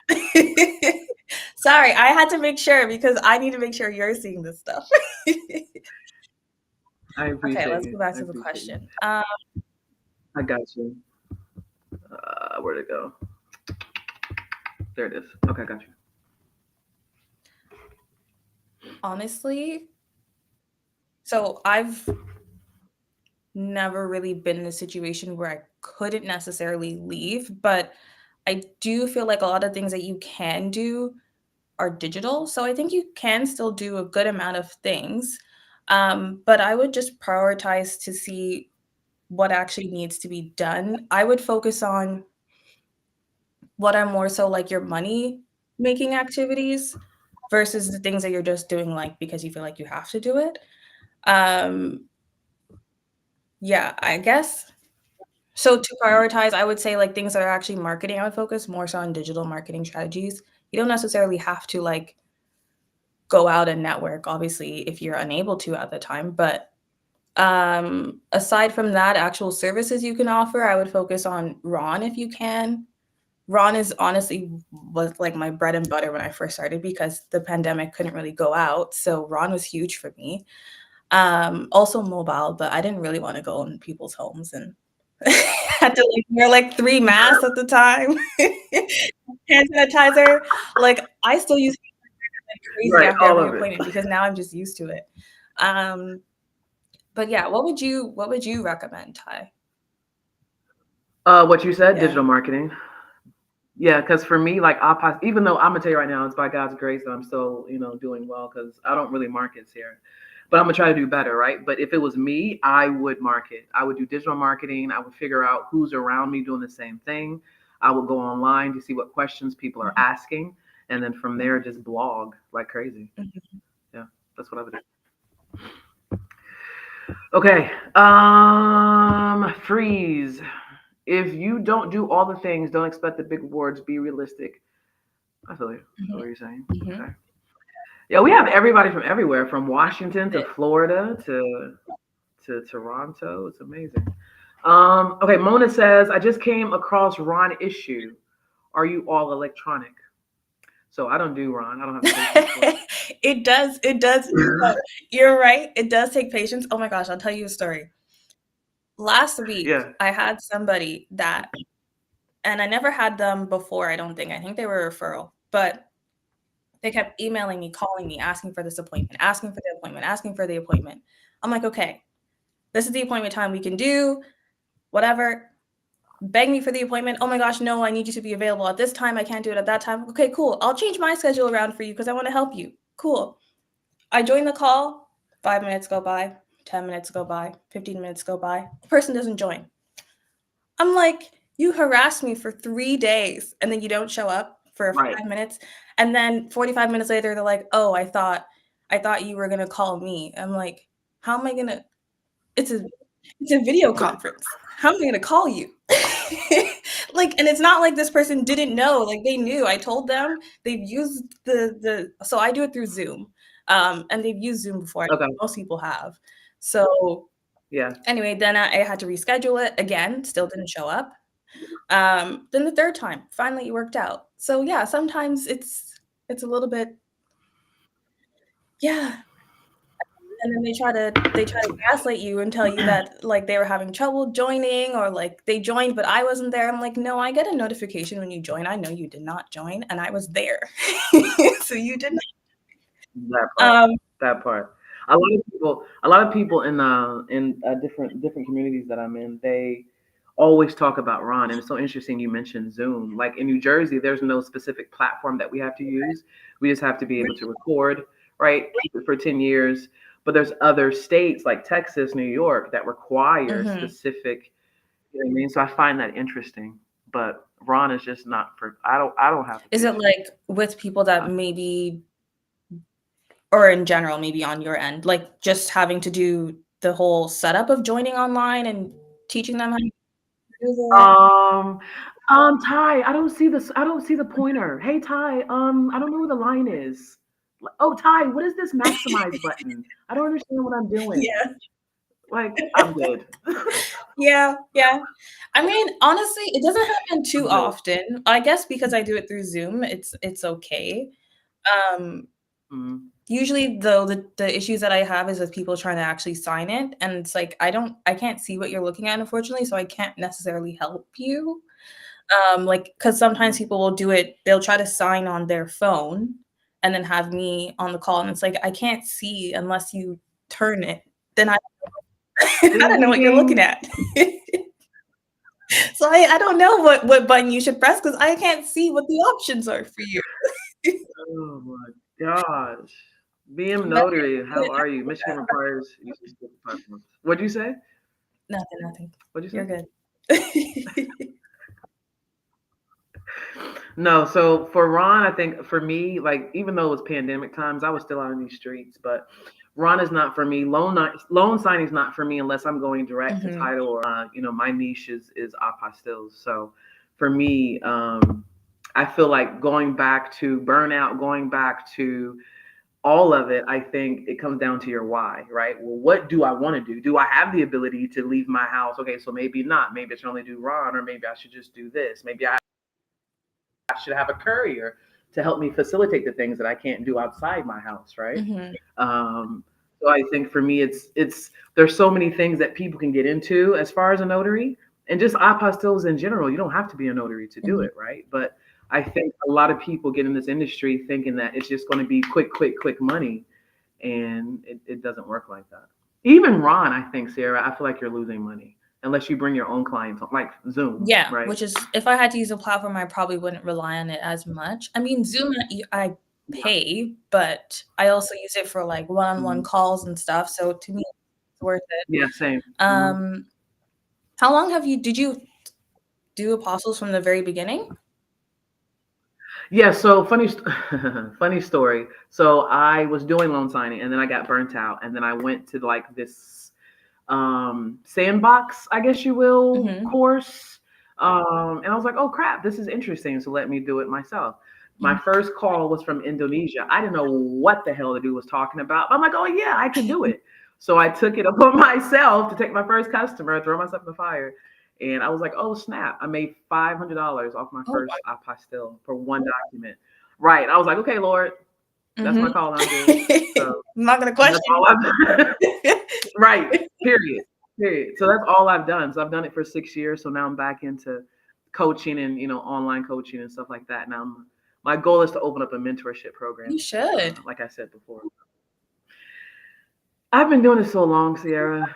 Sorry, I had to make sure because I need to make sure you're seeing this stuff. I Okay, appreciate let's you. go back I to the appreciate you. question. I got you. Where'd it go? There it is. Okay, I got you. Honestly, so I've never really been in a situation where I couldn't necessarily leave, but I do feel like a lot of things that you can do are digital. So I think you can still do a good amount of things. But I would just prioritize to see what actually needs to be done. I would focus on what are more so like your money making activities versus the things that you're just doing like because you feel like you have to do it. Um, yeah, I guess. So to prioritize, I would say like things that are actually marketing, I would focus more so on digital marketing strategies. You don't necessarily have to like go out and network, obviously, if you're unable to at the time. But aside from that, actual services you can offer, I would focus on Ron if you can. Ron is honestly was like my bread and butter when I first started because the pandemic couldn't really go out. So Ron was huge for me. Also mobile, but I didn't really want to go in people's homes and had to like wear like 3 masks at the time. Hand sanitizer. Like I still use like crazy Right, after all every of it. appointment because now I'm just used to it. Um, but yeah, what would you recommend, Ty? What you said, Yeah. digital marketing. Yeah, because for me, like even though I'm gonna tell you right now, it's by God's grace that I'm still, doing well because I don't really market here, but I'm gonna try to do better, right? But if it was me, I would market. I would do digital marketing. I would figure out who's around me doing the same thing. I would go online to see what questions people are Mhm, asking, and then from there just blog like crazy. mhm. Yeah, that's what I would do. Okay, freeze. If you don't do all the things, don't expect the big rewards. Be realistic. I feel you. I feel Mhm, what you're saying. Okay. mhm. Yeah, we have everybody from everywhere, from Washington to It Florida to Toronto. It's amazing. Okay, Mona says, I just came across Ron issue. Are you all electronic? So I don't do Ron. I don't have the patience for it. it does. No, you're right, it does take patience. Oh my gosh, I'll tell you a story. Last week, Yeah. I had somebody that and I never had them before, I don't think. I think they were a referral, but they kept emailing me, calling me, asking for this appointment, asking for the appointment, asking for the appointment. I'm like, "Okay, this is the appointment time we can do, whatever." Beg me for the appointment. "Oh my gosh, no, I need you to be available at this time. I can't do it at that time." "Okay, cool. I'll change my schedule around for you because I wanna help you." Cool. I join the call, 5 minutes go by, 10 minutes go by, 15 minutes go by, the person doesn't join. I'm like, "You harassed me for 3 days, and then you don't show up for Right. 5 minutes." And then 45 minutes later, they're like, "Oh, I thought you were gonna call me." I'm like, "How am I gonna it's a it's a video conference. How am I gonna call you?" Like, and it's not like this person didn't know, like, they knew. I told them they've used the so I do it through Zoom, and they've used Zoom before. Okay. Most people have. So, Yeah. anyway, then I had to reschedule it again, still didn't show up. Then the 3rd time, finally it worked out. So, yeah, sometimes it's a little bit yeah, and then they try to gaslight you and tell you that, like, they were having trouble joining or, like, they joined, but I wasn't there. I'm like, "No, I get a notification when you join. I know you did not join, and I was there." So you did That part. not That part. A lot of people in different communities that I'm in, they always talk about Ron, and it's so interesting you mentioned Zoom. Like in New Jersey, there's no specific platform that we have to use. We just have to be able to record, right? Keep it for 10 years. But there's other states like Texas, New York that require Mhm. specific, you know what I mean? So I find that interesting. But Ron is just not for I don't have the Is it, patience. like, with people that maybe or in general, maybe on your end, like, just having to do the whole setup of joining online and teaching them how to use it? Um, Ty, I don't see this. I don't see the pointer. Hey, Ty, I don't know where the line is. Like, oh, Ty, what is this maximize button? I don't understand what I'm doing. Yeah. Like, I'm good. Yeah, yeah. I mean, honestly, it doesn't happen too I'm good. often. I guess because I do it through Zoom, it's okay. Um, Mhm. Usually though, the issues that I have is with people trying to actually sign it, and it's like I can't see what you're looking at, unfortunately, so I can't necessarily help you. Like, because sometimes Mhm. people will do it, they'll try to sign on their phone and then have me on the call, and it's like, I can't see unless you turn it. Then I I Ding, don't know ding, what you're looking ding. at. So I don't know what button you should press because I can't see what the options are for you. Oh my gosh. BM But Notary, yeah, how are you? Michigan requires use of specific platforms. What'd you say? nothing, nothing. What'd you You're say? good. No, so for Ron, I think for me, like even though it was pandemic times, I was still out in these streets. But Ron is not for me. Loan signing is not for me unless I'm going direct to Mhm, title or my niche is apostilles. So for me, I feel like going back to burnout, going back to all of it, I think it comes down to your why, right? Well, what do I want to do? Do I have the ability to leave my house? Okay, so maybe not. Maybe I should only do Ron, or maybe I should just do this. Maybe I should have a courier to help me facilitate the things that I can't do outside my house, right? mhm, Um, so I think for me, it's there's so many things that people can get into as far as a notary, and just apostilles in general. You don't have to be a notary to do mhm. it, right? But I think a lot of people get in this industry thinking that it's just going to be quick, quick, quick money, and it doesn't work like that. Even Ron, I think, Sarah, I feel like you're losing money unless you bring your own clients on, like Zoom, Yeah, right? which is if I had to use a platform, I probably wouldn't rely on it as much. I mean, Zoom, I Yeah. pay, but I also use it for, like, one-on-one Mhm. calls and stuff, so to me, it's worth it. Yeah, same. Mhm. Um, how long have you did you do apostles from the very beginning? Yeah, so funny story. So I was doing loan signing and then I got burnt out and then I went to like this sandbox, I guess you will, Mhm, course. And I was like, oh crap, this is interesting. So let me do it myself. My mhm. first call was from Indonesia. I didn't know what the hell the dude was talking about. But I'm like, oh yeah, I can do it. So I took it upon myself to take my first customer, throw myself in the fire. And I was like, oh snap, I made $500 off my Oh, first apostille for one document. Right. I was like, okay, Lord, that's my mhm. call. I'm good. So I'm not gonna that's all question. I've right. Period. Period. So that's all I've done. So I've done it for 6 years. So now I'm back into coaching and online coaching and stuff like that. Now my goal is to open up a mentorship program. You should. Like I said before, I've been doing it so long, Sierra.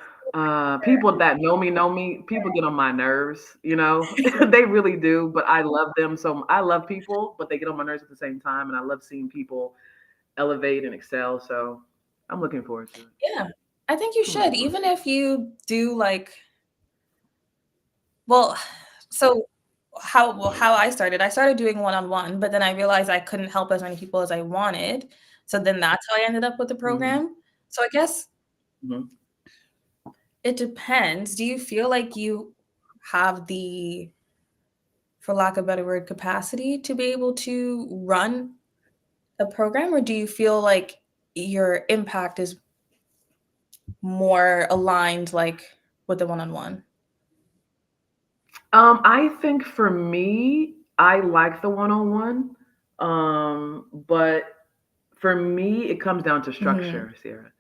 People that know me. People get on my nerves. They really do. But I love them. So I love people, but they get on my nerves at the same time. And I love seeing people elevate and excel. So I'm looking forward to it. Yeah, I think you I'm looking should, forward even to it. if you do, like well, so how I started doing one-on-one, but then I realized I couldn't help as many people as I wanted, so then that's how I ended up with the Mhm, program. So I guess mhm. it depends. Do you feel like you have the, for lack of a better word, capacity to be able to run a program, or do you feel like your impact is more aligned, like, with the one-on-one? I think for me, I like the one-on-one. But for me, it comes down to Mhm. structure, Sarah.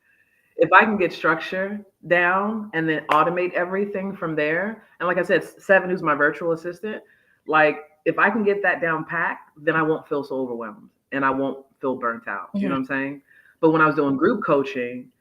If I can get structure down and then automate everything from there, and like I said, Seven, who's my virtual assistant, like if I can get that down packed, then I won't feel so overwhelmed and I won't feel burnt out. You Mhm. know what I'm saying? But when I was doing group coaching,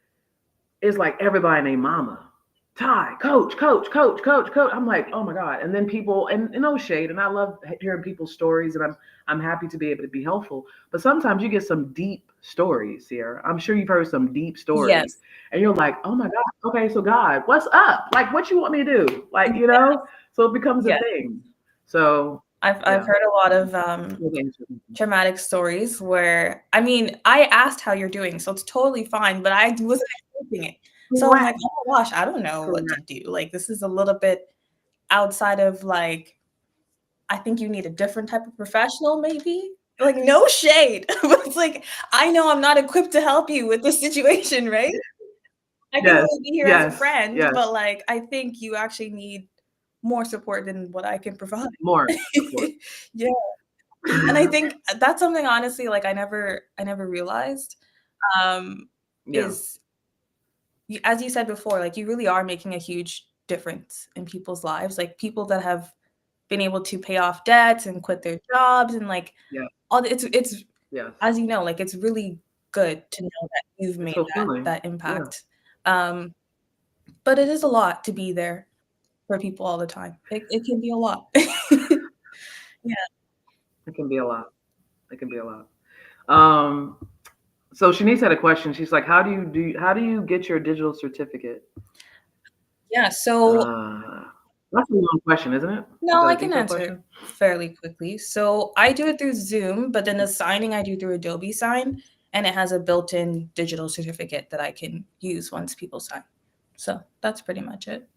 it's like everybody named Mama. Ty, coach, coach, coach, coach, coach. I'm like, oh my God. And then people, and no shade, and I love hearing people's stories, and I'm happy to be able to be helpful. But sometimes you get some deep stories, Sierra. I'm sure you've heard some deep stories, Yes. and you're like, oh my God, okay, so God, what's up? Like, what you want me to do? Like, Yeah. so it becomes a Yeah. thing. So I've yeah. heard a lot of, Okay. traumatic stories where I mean, I asked how you're doing, so it's totally fine, but I wasn't expecting it. So I'm like, Correct. "Oh my gosh, I don't know what to Correct. do." Like, this is a little bit outside of, like, I think you need a different type of professional maybe? Like, no shade, but it's like, I know I'm not equipped to help you with this situation, right? I can Yes, only be here as a yes, friend, yes. but, like, I think you actually need more support than what I can provide. More support. Yeah, and I think that's something honestly, like, I never realized, um, Yeah, is as you said before, like, you really are making a huge difference in people's lives, like, people that have been able to pay off debts and quit their jobs and, like, yeah, all the it's yes. as you know, like, it's really good to know that you've It's made fulfilling. that Yeah, impact, um, but it is a lot to be there for people all the time. It can be a lot. Yeah. it can be a lot. It can be a lot. Um, so Shanice had a question. She's like, how do you get your digital certificate? Yeah, so Uh, that's a long question, isn't it? Is no, that I a can detailed answer question? it fairly quickly. So I do it through Zoom, but then the signing I do through Adobe Sign, and it has a built-in digital certificate that I can use once people sign. So that's pretty much it.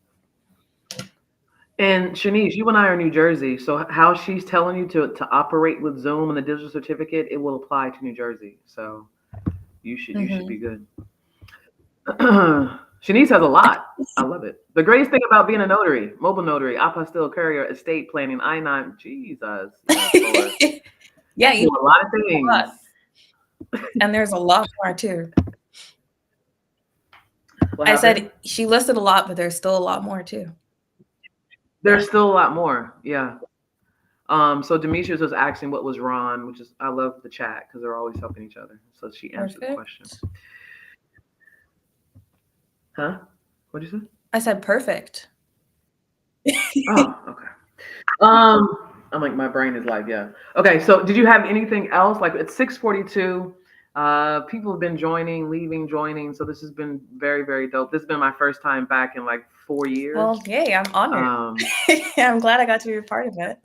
And Shanice, you and I are in New Jersey, so how she's telling you to operate with Zoom and the digital certificate, it will apply to New Jersey. So you should be Mhm. good. Shanice has a lot. I love it. The greatest thing about being a notary, mobile notary, apostille, courier, estate planning, I-9, Jesus, yes, Lord. Yeah, Do you a lot of a things. lot, and there's a lot more too. What I happened? said she listed a lot, but there's still a lot more too. Yeah, There's still a lot more. Yeah. So Demetrius was asking what was Ron, which is I love the chat because they're always helping each other. So she answered the question. perfect. Huh? What'd you say? I said perfect. Oh, okay. I'm like my brain is like, yeah. Okay, so did you have anything else? Like it's 6:42. People have been joining, leaving, joining. So this has been very, very dope. This has been my first time back in like 4 years. Well, yay, I'm honored. Um, I'm glad I got to be a part of it.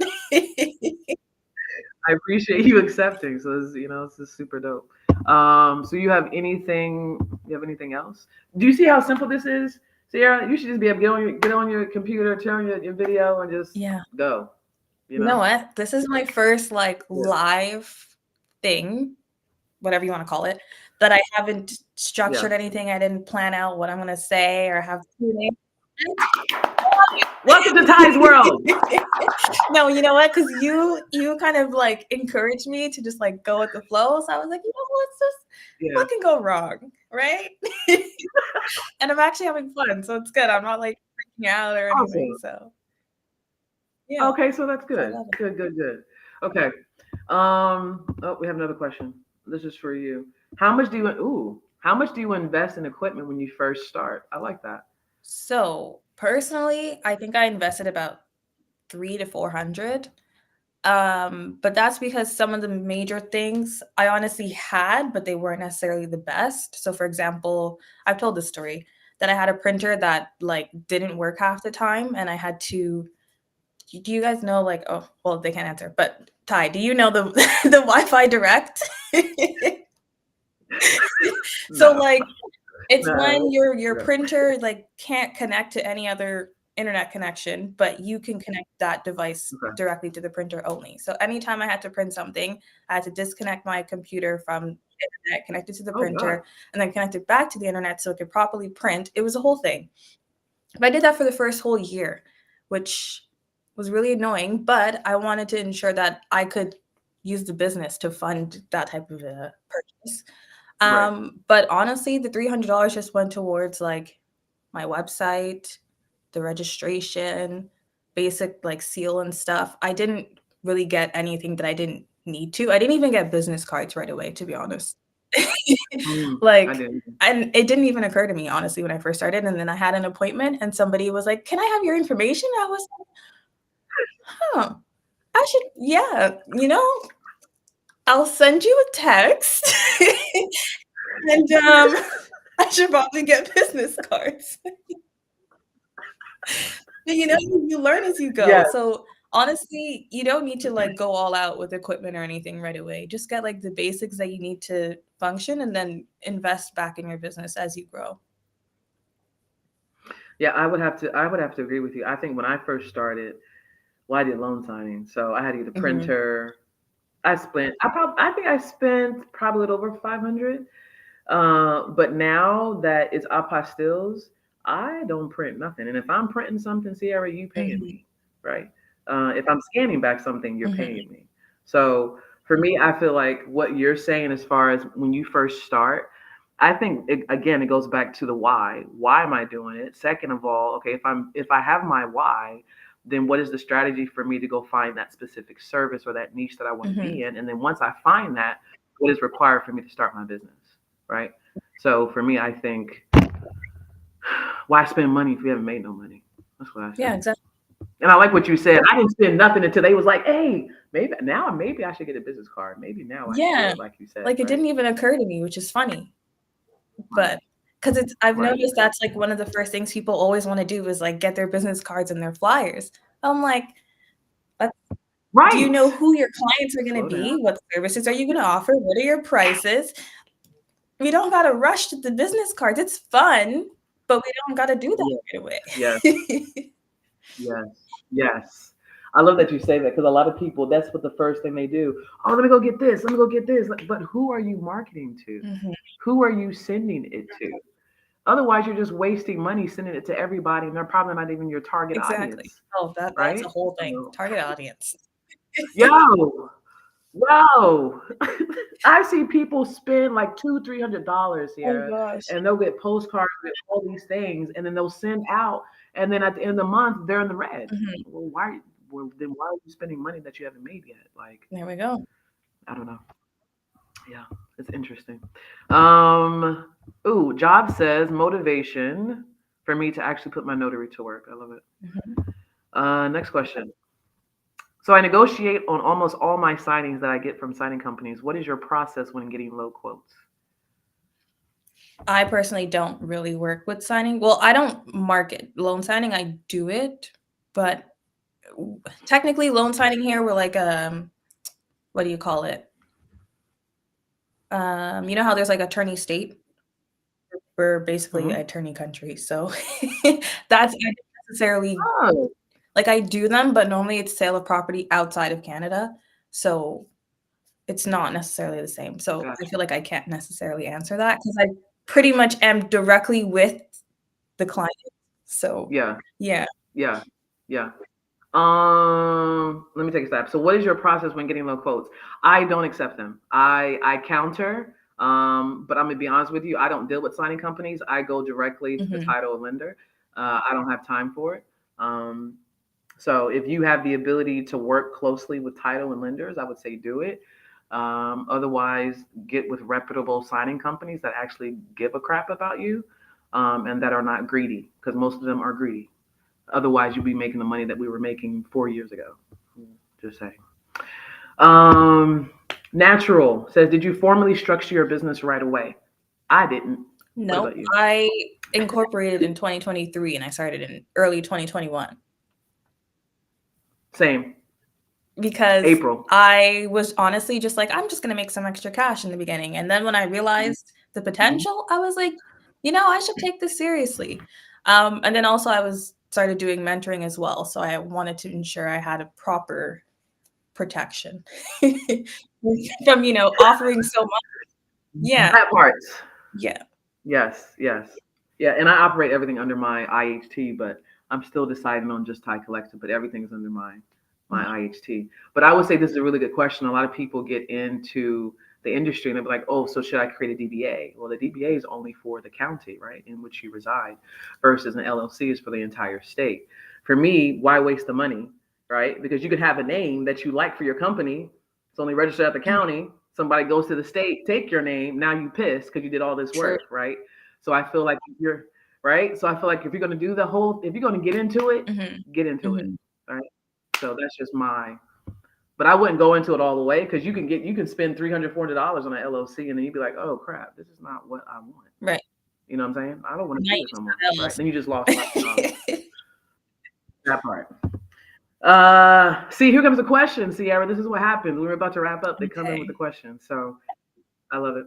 I appreciate you accepting. So this is super dope. So you have anything else? Do you see how simple this is, Sierra? You should just be able to get on your computer, turn your video, and just Yeah. go. You You know know? what? This is my first, like, Yeah. live thing, whatever you wanna call it, that I haven't Yeah. structured anything, I didn't plan out what I'm gonna say or have Q&A. Welcome to Ty's world. No, you know what? Because you kind of, like, encouraged me to just, like, go with the flow, so I was like, "You know, let's just Yeah. what can go wrong?" Right? And I'm actually having fun, so it's good, I'm not, like, freaking out or anything, Awesome. so yeah, Okay, so that's so I good. love it. Good, good, good. Okay. Oh, we have another question. This is for you. How much do you invest in equipment when you first start? I like that. So, personally, I think I invested about 3 to 400. But that's because some of the major things I honestly had, but they weren't necessarily the best. So, for example, I've told this story that I had a printer that like didn't work half the time, and I had to. Do you guys know like? Oh, well, they can't answer. But Ty, do you know the the Wi-Fi Direct? So No, like it's when no. your Okay. printer, like, can't connect to any other internet connection, but you can connect that device Okay. directly to the printer only. So anytime I had to print something, I had to disconnect my computer from the internet, connect it to the Oh God. printer, and then connect it back to the internet so it could properly print. It was a whole thing. But I did that for the first whole year, which was really annoying, but I wanted to ensure that I could use the business to fund that type of a purchase. Right. But honestly, the $300 just went towards, like, my website, the registration, basic, like, seal and stuff. I didn't really get anything that I didn't need to. I didn't even get business cards right away, to be honest. I Like, didn't. and it didn't even occur to me, honestly, when I first started, and then I had an appointment, and somebody was like, "Can I have your information?" I was like, "Huh, I should yeah, I'll send you a text, and, I should probably get business cards." But, you learn as you go. Yeah. So, honestly, you don't need to, like, go all out with equipment or anything right away. Just get, like, the basics that you need to function and then invest back in your business as you grow. Yeah. I would have to agree with you. I think when I first started, well, I did loan signing, so I had to get a Mhm. printer. I think I spent probably a little over 500. But now that it's apostilles, I don't print nothing. And if I'm printing something, Sierra, you paying Mhm. me, right? If I'm scanning back something, you're Mhm. paying me. So for me, I feel like what you're saying as far as when you first start, I think again it goes back to the why. Why am I doing it? Second of all, okay, if I have my why, then what is the strategy for me to go find that specific service or that niche that I want to Mhm. be in? And then once I find that, what is required for me to start my business, right? So for me, I think, why spend money if you haven't made no money? That's what I say. Yeah, exactly. And I like what you said. I didn't spend nothing until they was like, "Hey, maybe I should get a business card. Maybe now I Yeah. should," like you said, Like, it right? didn't even occur to me, which is funny, Right. but because I've Right. noticed that's, like, one of the first things people always wanna do is, like, get their business cards and their flyers. I'm like, "But do you Right. know who your clients are gonna Slow be? down. What services are you gonna offer? What are your prices?" We don't gotta rush to the business cards. It's fun, but we don't gotta do that Yeah. right Yes. away. Yes. Yes. I love that you say that because a lot of people, that's what the first thing they do. Oh, let me go get this. Let me go get this. But who are you marketing to? Mhm. Who are you sending it to? Otherwise, you're just wasting money sending it to everybody, and they're probably not even your target Exactly. audience, Oh, that's a right? whole thing. So, Target audience. yo, yo, I see people spend like $200-300 Oh here, gosh. and they'll get postcards with all these things, and then they'll send out, and then at the end of the month, they're in the red. Mhm. Well, why? Well, then why are you spending money that you haven't made yet? Like, There we go. I don't know. Yeah, it's interesting. Um, Job says motivation for me to actually put my notary to work. I love it. Mhm. Next question. So I negotiate on almost all my signings that I get from signing companies. What is your process when getting low quotes? I personally don't really work with signing. Well, I don't market loan signing. I do it, but technically loan signing here we're like what do you call it? You know how there's like attorney state? We're basically Hmm. attorney country. So that's I don't necessarily Oh, like I do them, but normally it's sale of property outside of Canada. So it's not necessarily the same. So I gotcha. feel like I can't necessarily answer that because I pretty much am directly with the client. So Yeah, yeah. yeah, yeah. Let me take a step. So, what is your process when getting low quotes? I don't accept them. I counter. But I'm gonna be honest with you. I don't deal with signing companies. I go directly to the Mhm. title and lender. I don't have time for it. Um, so, if you have the ability to work closely with title and lenders, I would say do it. Otherwise, get with reputable signing companies that actually give a crap about you, and that are not greedy, because most of them are greedy. Otherwise, you'd be making the money that we were making 4 years ago. Just saying. Um, Natural says, did you formally structure your business right away? I didn't. What Nope. about you? I incorporated in 2023 and I started in early 2021 Same. because April. I was honestly just like, I'm just gonna make some extra cash in the beginning. And then when I realized the Mhm. potential, I was like, I should take this seriously. And then also I was started doing mentoring as well. So I wanted to ensure I had a proper protection from, offering so much. Yeah. That part. Yeah. Yes, yes. Yeah, and I operate everything under my IHT, but I'm still deciding on just Thai Collective, but everything's under my Mhm. IHT. But I would say this is a really good question. A lot of people get into the industry and they're like, oh, so should I create a DBA? Well, the DBA is only for the county, right, in which you reside, versus an LLC is for the entire state. For me, why waste the money, right? Because you could have a name that you like for your company. It's only registered at the Mhm. county. Somebody goes to the state, take your name. Now you pissed because you did all this True. work, right? So I feel like you're right. So I feel like if you're going to do the whole, if you're going to Mhm. get into it, Mhm. right? So that's just my. But I wouldn't go into it all the way because you can spend $300-400 on an LLC and then you'd be like, oh crap, this is not what I want. Right. You know what I'm saying? I don't want to Now do you this no just more, got right? Then you just lost $500. LLC. That part. See, here comes the question, Sierra. This is what happens. We're about to wrap up. They come in with the Okay. question. So I love it.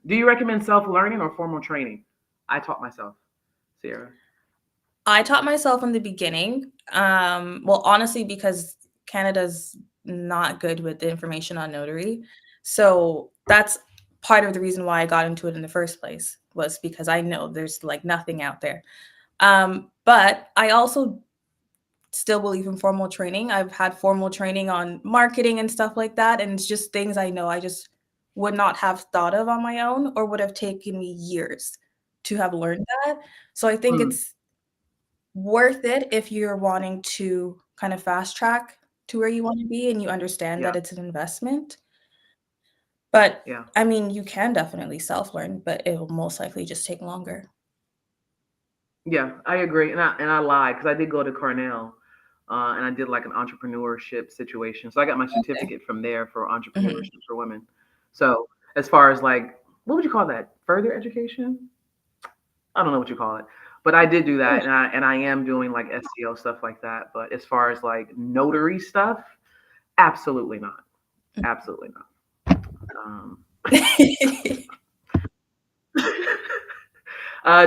Do you recommend self learning or formal training? I taught myself, Sierra. I taught myself in the beginning. Well, honestly, because Canada's not good with the information on Notary. So that's part of the reason why I got into it in the first place, was because I know there's like nothing out there. But I also still believe in formal training. I've had formal training on marketing and stuff like that. And it's just things I know I just would not have thought of on my own, or would have taken me years to have learned that. So I think Mm, it's worth it if you're wanting to kind of fast track to where you want to be and you understand yeah, that it's an investment. But yeah. I mean, you can definitely self learn, but it will most likely just take longer. Yeah, I agree, and I lied because I did go to Cornell, and I did like an entrepreneurship situation. So I got my Okay. certificate from there for Hmm. entrepreneurship for women. So as far as like, what would you call that? Further education? I don't know what you call it, but I did do that, and I am doing like SEO stuff like that. But as far as like notary stuff, absolutely not, absolutely not.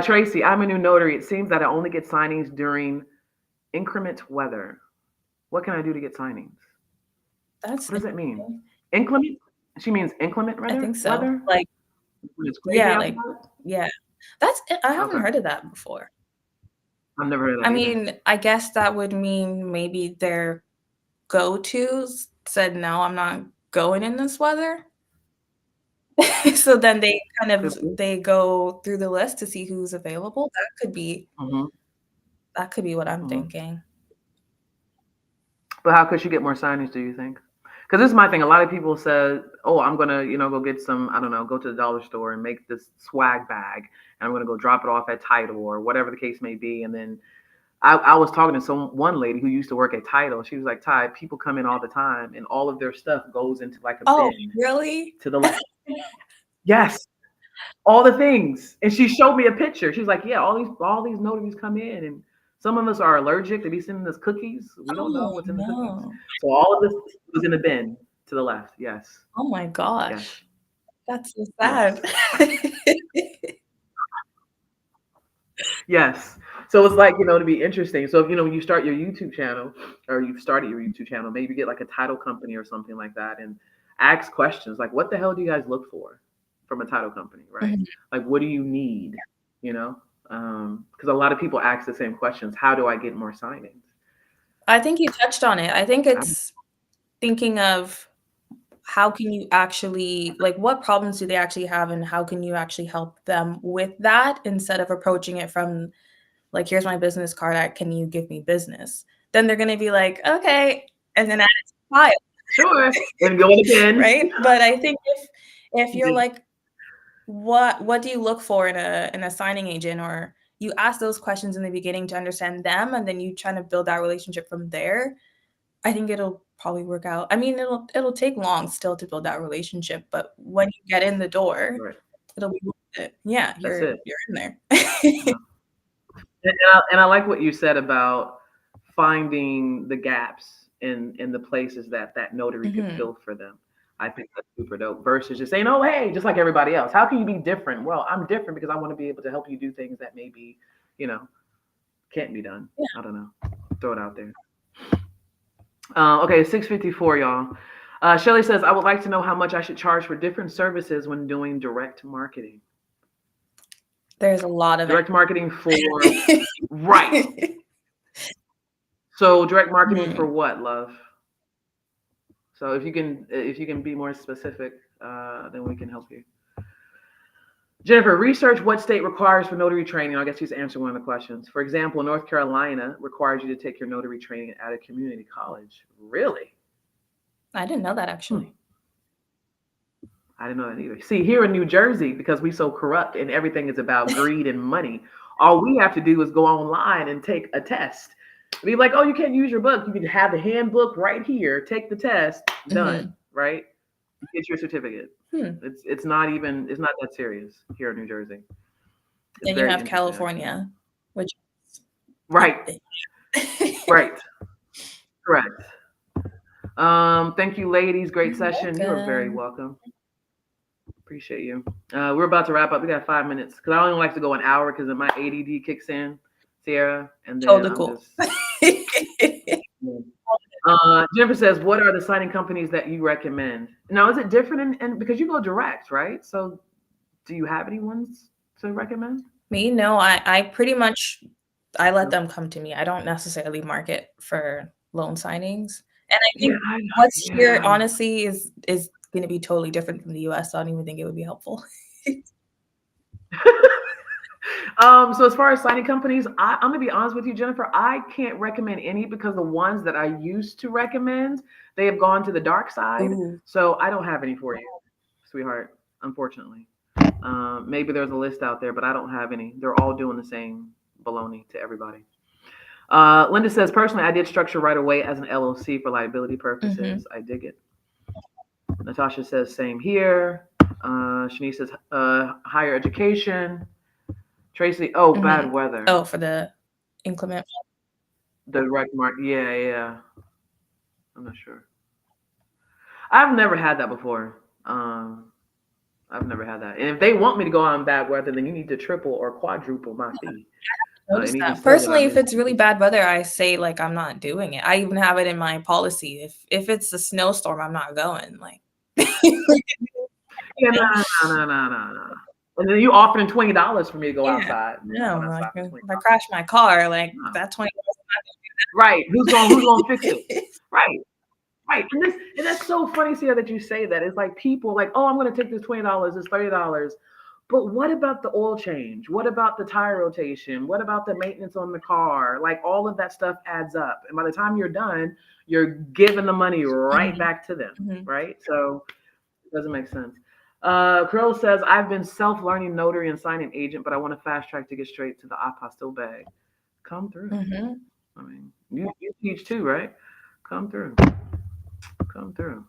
Tracy, I'm a new notary. It seems that I only get signings during inclement weather. What can I do to get signings? That's What does that mean? interesting. Inclement? She means inclement I weather? think so. Weather? Like, When it's crazy yeah, like, outside? yeah. I haven't Okay. heard of that before. I've never heard of I that either. mean, I guess that would mean maybe their go-tos said, "No, I'm not going in this weather." So then they kind of Could be. they go through the list to see who's available. Hmm. That could be what I'm Hmm. thinking. But how could she get more signings, do you think? Because this is my thing. A lot of people said, oh, I'm going to, go get some, I don't know, go to the dollar store and make this swag bag. And I'm going to go drop it off at Title or whatever the case may be. And then I was talking to one lady who used to work at Title. She was like, Ty, people come in all the time and all of their stuff goes into like a Oh, bin really? to the left. Yes, all the things. And she showed me a picture. She's like, yeah, all these notaries come in and some of us are allergic. They be sending us cookies. We don't know Oh, what's in the cookies. no. So all of this was in the bin to the left. Yes. Oh my Yes. gosh. That's so Yes. sad. Yes. So it's like, to be interesting. So if when you start your YouTube channel or you've started your YouTube channel, maybe get like a title company or something like that and ask questions like what the hell do you guys look for from a title company, right? Mhm. Like what do you need? You know? Because a lot of people ask the same questions. How do I get more signings? I think you touched on it. I think I, it's thinking of how can you actually like, what problems do they actually have, and how can you actually help them with that, instead of approaching it from like, "Here's my business card, can you give me business?" Then they're gonna be like, "Okay," and then add it to the pile, sure. And go in the bin. right? But I think if you're like, what do you look for in a signing agent, or you ask those questions in the beginning to understand them, and then you try to build that relationship from there, I think it'll probably work out. I mean, it'll take long still to build that relationship, but when you get in the door, Right. it'll be worth it. Yeah, That's it. you're in there. Yeah. And I like what you said about finding the gaps in the places that notary could Mhm. fill for them. I think that's super dope. Versus just saying, "Oh, hey, just like everybody else." How can you be different? Well, I'm different because I want to be able to help you do things that maybe, you know, can't be done. Yeah. I don't know. Throw it out there. Okay, 6:54, y'all. Shelly says, "I would like to know how much I should charge for different services when doing direct marketing." There's a lot of Direct marketing for right. it. So direct marketing for Mhm. what, love? So if you can be more specific, then we can help you. Jennifer, research what state requires for notary training. I guess she's answering one of the questions. For example, North Carolina requires you to take your notary training at a community college. Really? I didn't know that Hmm. actually. I didn't know that either. See, here in New Jersey, because we so corrupt and everything is about greed and money, all we have to do is go online and take a test. Be like, oh, you can't use your book. You can have the handbook right here. Take the test. Done. Mhm. Right? Get your certificate. Hmm. It's not that serious here in New Jersey. It's Then you very have interesting actually. California, which Right, right, correct. Thank you, ladies. Great You're session. You are very welcome. welcome. Appreciate you. We're about to wrap up. We got 5 minutes because I only like to go an hour because then my ADD kicks in, Sierra, and then Totally I'm cool. just Jennifer says, "What are the signing companies that you recommend?" Now, is it different? Because you go direct, right? So, do you have any ones to recommend? Me, no, I pretty much I let No. them come to me. I don't necessarily market for loan signings. And I Yeah, think what's here yeah. honestly is gonna be totally different from the US, so I don't even think it would be helpful. So as far as signing companies, I'm gonna be honest with you, Jennifer. I can't recommend any because the ones that I used to recommend, they have gone to the dark side. Ooh. So I don't have any for you, sweetheart. Unfortunately, maybe there's a list out there, but I don't have any. They're all doing the same baloney to everybody. Linda says, personally, I did structure right away as an LLC for liability Mhm. purposes. I dig it. Natasha says, same here. Shanice says, higher education. Tracy, oh, bad Mhm. weather. Oh, for the inclement. The right mark. Yeah, yeah. I'm not sure. I've never had that before. I've never had that. And if they want me to go on bad weather, then you need to triple or quadruple my fee. Notice And even that. still, that Personally, I'm if in. it's really bad weather, I say, like, I'm not doing it. I even have it in my policy. If it's a snowstorm, I'm not going, like Yeah, no, no, no, no, no, no. And then you offering $20 for me to go Yeah. outside. I'm not No, going like, outside for if twenty I dollars. crash my car, like, No. that 20 Right. Who's gonna fix it? Right. Right. And that's so funny, Sierra, that you say that. It's like people like, oh, I'm gonna take this $20, it's $30. But what about the oil change? What about the tire rotation? What about the maintenance on the car? Like all of that stuff adds up. And by the time you're done, you're giving the money right Mhm, back to them. mhm. Right. So it doesn't make sense. Krill says, I've been self-learning notary and signing agent, but I want to fast track to get straight to the apostille bag. Come through. Mhm. I mean, you teach too, right? Come through. Come through.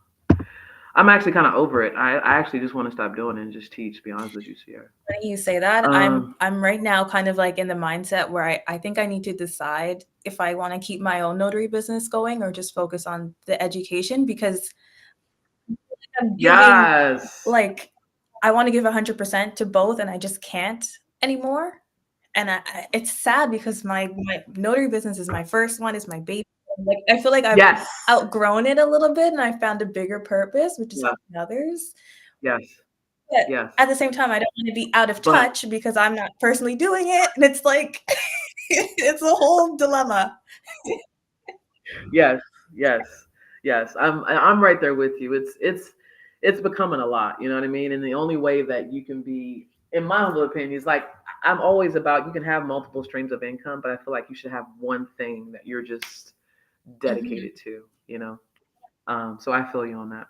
I'm actually kind of over it. I actually just want to stop doing it and just teach, to be honest with you, Sierra. Funny you say that. Um, I'm right now kind of, like, in the mindset where I think I need to decide if I wanna keep my own notary business going or just focus on the education because I'm giving yes. like, I wanna give 100% to both, and I just can't anymore. And it's sad because my notary business is my first one, is my baby. Like, I feel like I've Yes. outgrown it a little bit, and I found a bigger purpose, which is Yeah. helping others. Yes. But Yes. at the same time, I don't wanna be out of But touch because I'm not personally doing it, and it's like it's a whole dilemma. yes. Yes. Yes. I'm right there with you. It's becoming a lot. You know what I mean? And the only way that you can be, in my humble opinion, is like I'm always about. You can have multiple streams of income, but I feel like you should have one thing that you're just Mhm. dedicated to. You know. So I feel you on that.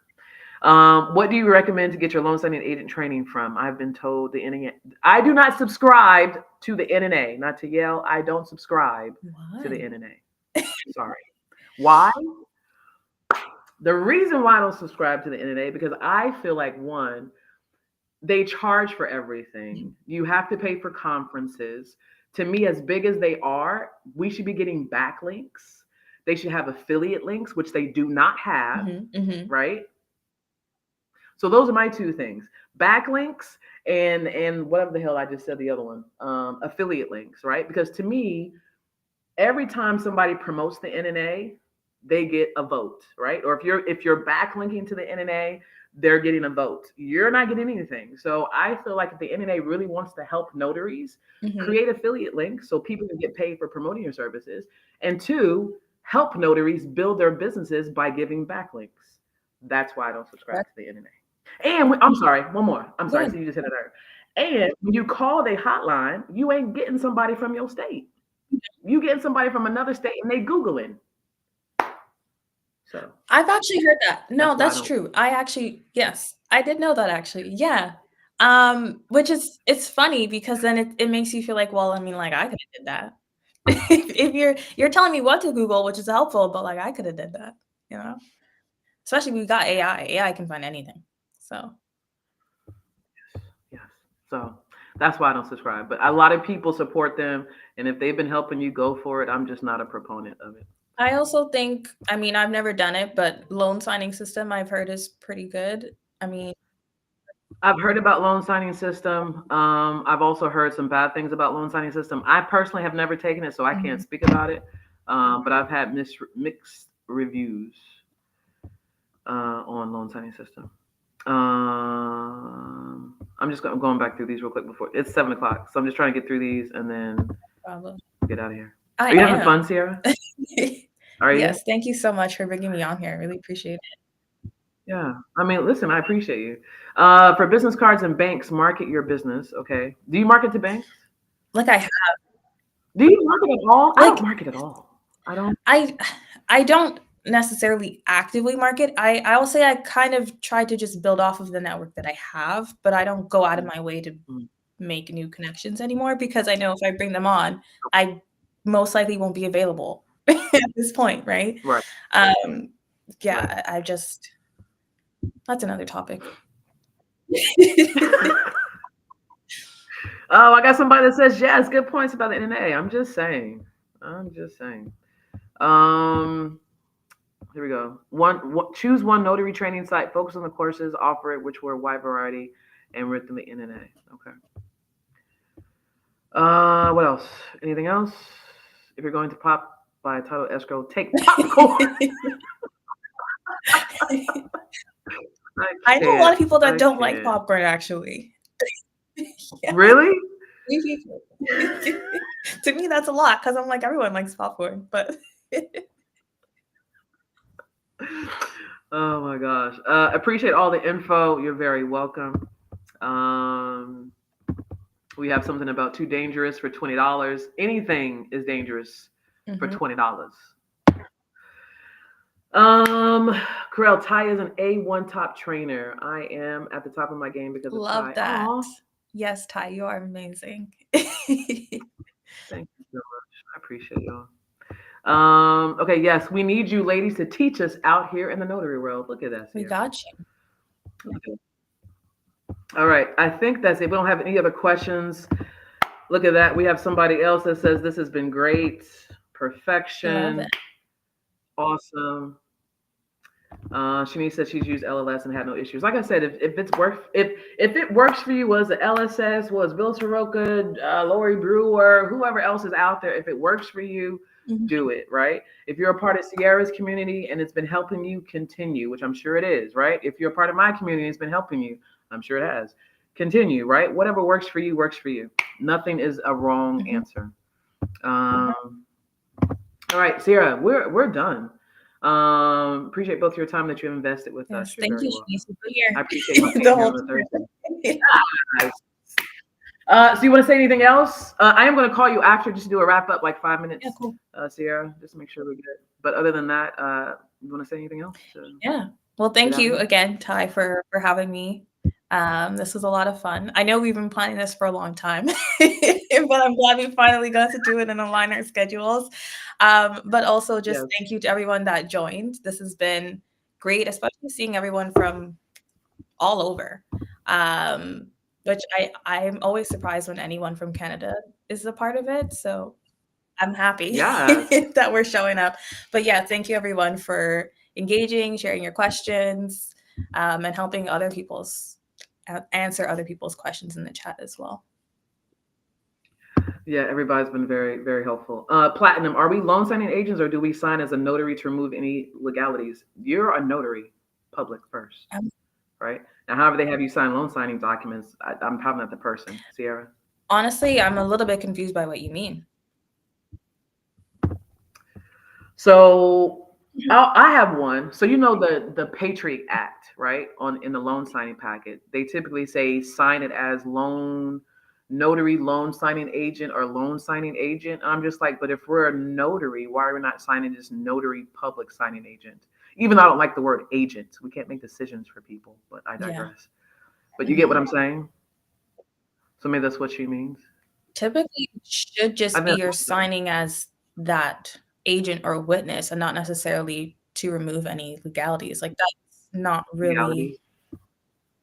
What do you recommend to get your loan signing agent training from? I've been told the NNA. I do not subscribe to the NNA. Not to yell. I don't subscribe to the Why? NNA. Sorry. Why? The reason why I don't subscribe to the NNA because I feel like one, they charge for everything. You have to pay for conferences. To me, as big as they are, we should be getting backlinks. They should have affiliate links, which they do not have, Mhm, mhm. right? So those are my two things: backlinks and whatever the hell I just said the other one, affiliate links, right? Because to me, every time somebody promotes the NNA, they get a vote, right? Or if you're backlinking to the NNA, they're getting a vote. You're not getting anything. So I feel like if the NNA really wants to help notaries, Mhm. create affiliate links so people can get paid for promoting your services, and two, help notaries build their businesses by giving backlinks. That's why I don't subscribe Correct. to the NNA. And I'm sorry, one more. I'm Go sorry. ahead. So you just hit it there. And when you call the hotline, you ain't getting somebody from your state. You getting somebody from another state and they Googling. So I've actually heard that. No, that's why I that's don't. true. I actually yes, I did know that actually. Yeah. Which is it's funny because then it makes you feel like, well, I mean, like I could have did that. If you're telling me what to Google, which is helpful, but like I could have did that, you know? Especially we got AI. AI can find anything. So Yes. So that's why I don't subscribe. But a lot of people support them. And if they've been helping you, go for it. I'm just not a proponent of it. I also think, I mean, I've never done it, but loan signing system I've heard is pretty good. I mean, I've heard about loan signing system. I've also heard some bad things about loan signing system. I personally have never taken it, so I can't mhm, speak about it. But I've had mixed. reviews on loan signing system. I'm just going back through these real quick before it's 7 o'clock, so I'm just trying to get through these and then Problem. get out of here. I Are you having am. fun, Sierra? Are you? Yes, thank you so much for bringing me on here. I really appreciate it. Yeah. I mean, listen, I appreciate you. For business cards and banks, market your business. Okay. Do you market to banks? Like I Do you market at all? I don't like market at all. I don't. I I don't necessarily actively market. I will say I kind of try to just build off of the network that I have, but I don't go out of my way to Mm, make new connections anymore because I know if I bring them on, I most likely won't be available at this point, right? right. Um, Right. yeah, I just that's another topic. Oh, I got somebody that says yes. Good points about the NNA. I'm just saying. I'm just saying. Um, Here we go. Choose one notary training site. Focus on the courses offered, which were a wide variety, and written the NNA. Okay. What else? Anything else? If you're going to pop by title escrow, take popcorn. I know a lot of people that I don't like can't. popcorn actually. Yeah, Really? 3 people. To me, that's a lot because I'm like, everyone likes popcorn, but Oh my gosh. Appreciate all the info. You're very welcome. Um, we have something about too dangerous for $20. Anything is dangerous for Mhm. $20. Corel, Ty is an A1 top trainer. I am at the top of my game because of Love Ty. that. Aw, Yes, Ty, you are amazing. thank you so much. I appreciate y'all. Okay, yes, we need you ladies to teach us out here in the notary world. Look at that, We Sierra. got you. All right, I think that's it. We don't have any other questions. Look at that. We have somebody else that says this has been great. Love Perfection. it. Awesome. Shanice said she's used LLS and had no issues. Like I said, if it's if it works for you, was the LSS, was Bill Soroka, Lori Brewer, whoever else is out there, if it works for you, Mhm. do it, right? If you're a part of Sierra's community and it's been helping you, continue, which I'm sure it is, right? If you're a part of my community and it's been helping you, I'm sure it has. Continue, right? Whatever works for you works for you. Nothing is a wrong Mhm. answer. All right, Sierra, we're done. Appreciate both your time that you have invested with us. Yes, You're thank very you, welcome. Shanice, for being I appreciate y'all here being the here whole on a Thursday. time. Nice. So you want to say anything else? I am going to call you after just to do a wrap up, like 5 minutes, Yeah, cool. Sierra, just to make sure we're good. But other than that, you want to say anything else to Yeah. Well, get thank out of you here? again, Ty, for having me. This was a lot of fun. I know we've been planning this for a long time, but I'm glad we finally got to do it and align our schedules. But also just Yes. thank you to everyone that joined. This has been great, especially seeing everyone from all over. Um, which I'm always surprised when anyone from Canada is a part of it. So I'm happy Yes. that we're showing up. But yeah, thank you everyone for engaging, sharing your questions, and helping other people's answer other people's questions in the chat as well. Yeah, everybody's been very, very helpful. Platinum, are we loan signing agents or do we sign as a notary to remove any legalities? You're a notary public first, Um, right? Now, however they have you sign loan signing documents, I'm probably not the person, Sierra. Honestly, I'm a little bit confused by what you mean. So I have one. So you know the Patriot Act, right? On in the loan signing packet, they typically say sign it as notary loan signing agent or loan signing agent. I'm just like, but if we're a notary, why are we not signing this notary public signing agent? Even though I don't like the word agent, we can't make decisions for people. But I Yeah. digress. But you get what Mhm. I'm saying? So maybe that's what she means. Typically, it should I just be think you're that's signing as that agent or witness and not necessarily to remove any legalities. Like that's not reality really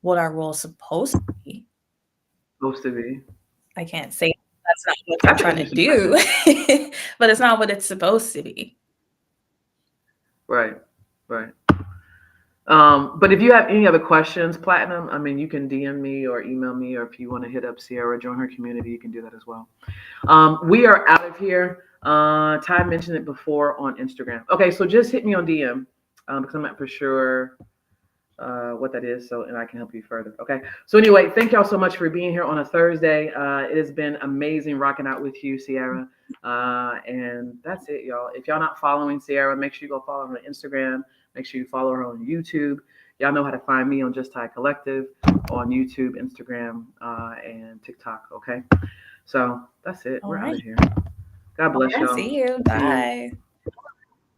what our role is supposed to be. supposed to be. I can't say that's not what they're That's an trying to interesting do, question. but it's not what it's supposed to be. Right. Right. But if you have any other questions, Platinum, I mean, you can DM me or email me, or if you want to hit up Sierra, join her community, you can do that as well. We are out of here. Ty mentioned it before on Instagram. Okay, so just hit me on DM because I'm not for sure what that is, so and I can help you further. Okay. So anyway, thank y'all so much for being here on a Thursday. It has been amazing rocking out with you, Sierra. And that's it, y'all. If y'all not following Sierra, make sure you go follow her on Instagram. Make sure you follow her on YouTube. Y'all know how to find me on Just Ty Collective on YouTube, Instagram, and TikTok. Okay. So that's it. All We're out right. of here. God bless y'all. See you. See you. Bye.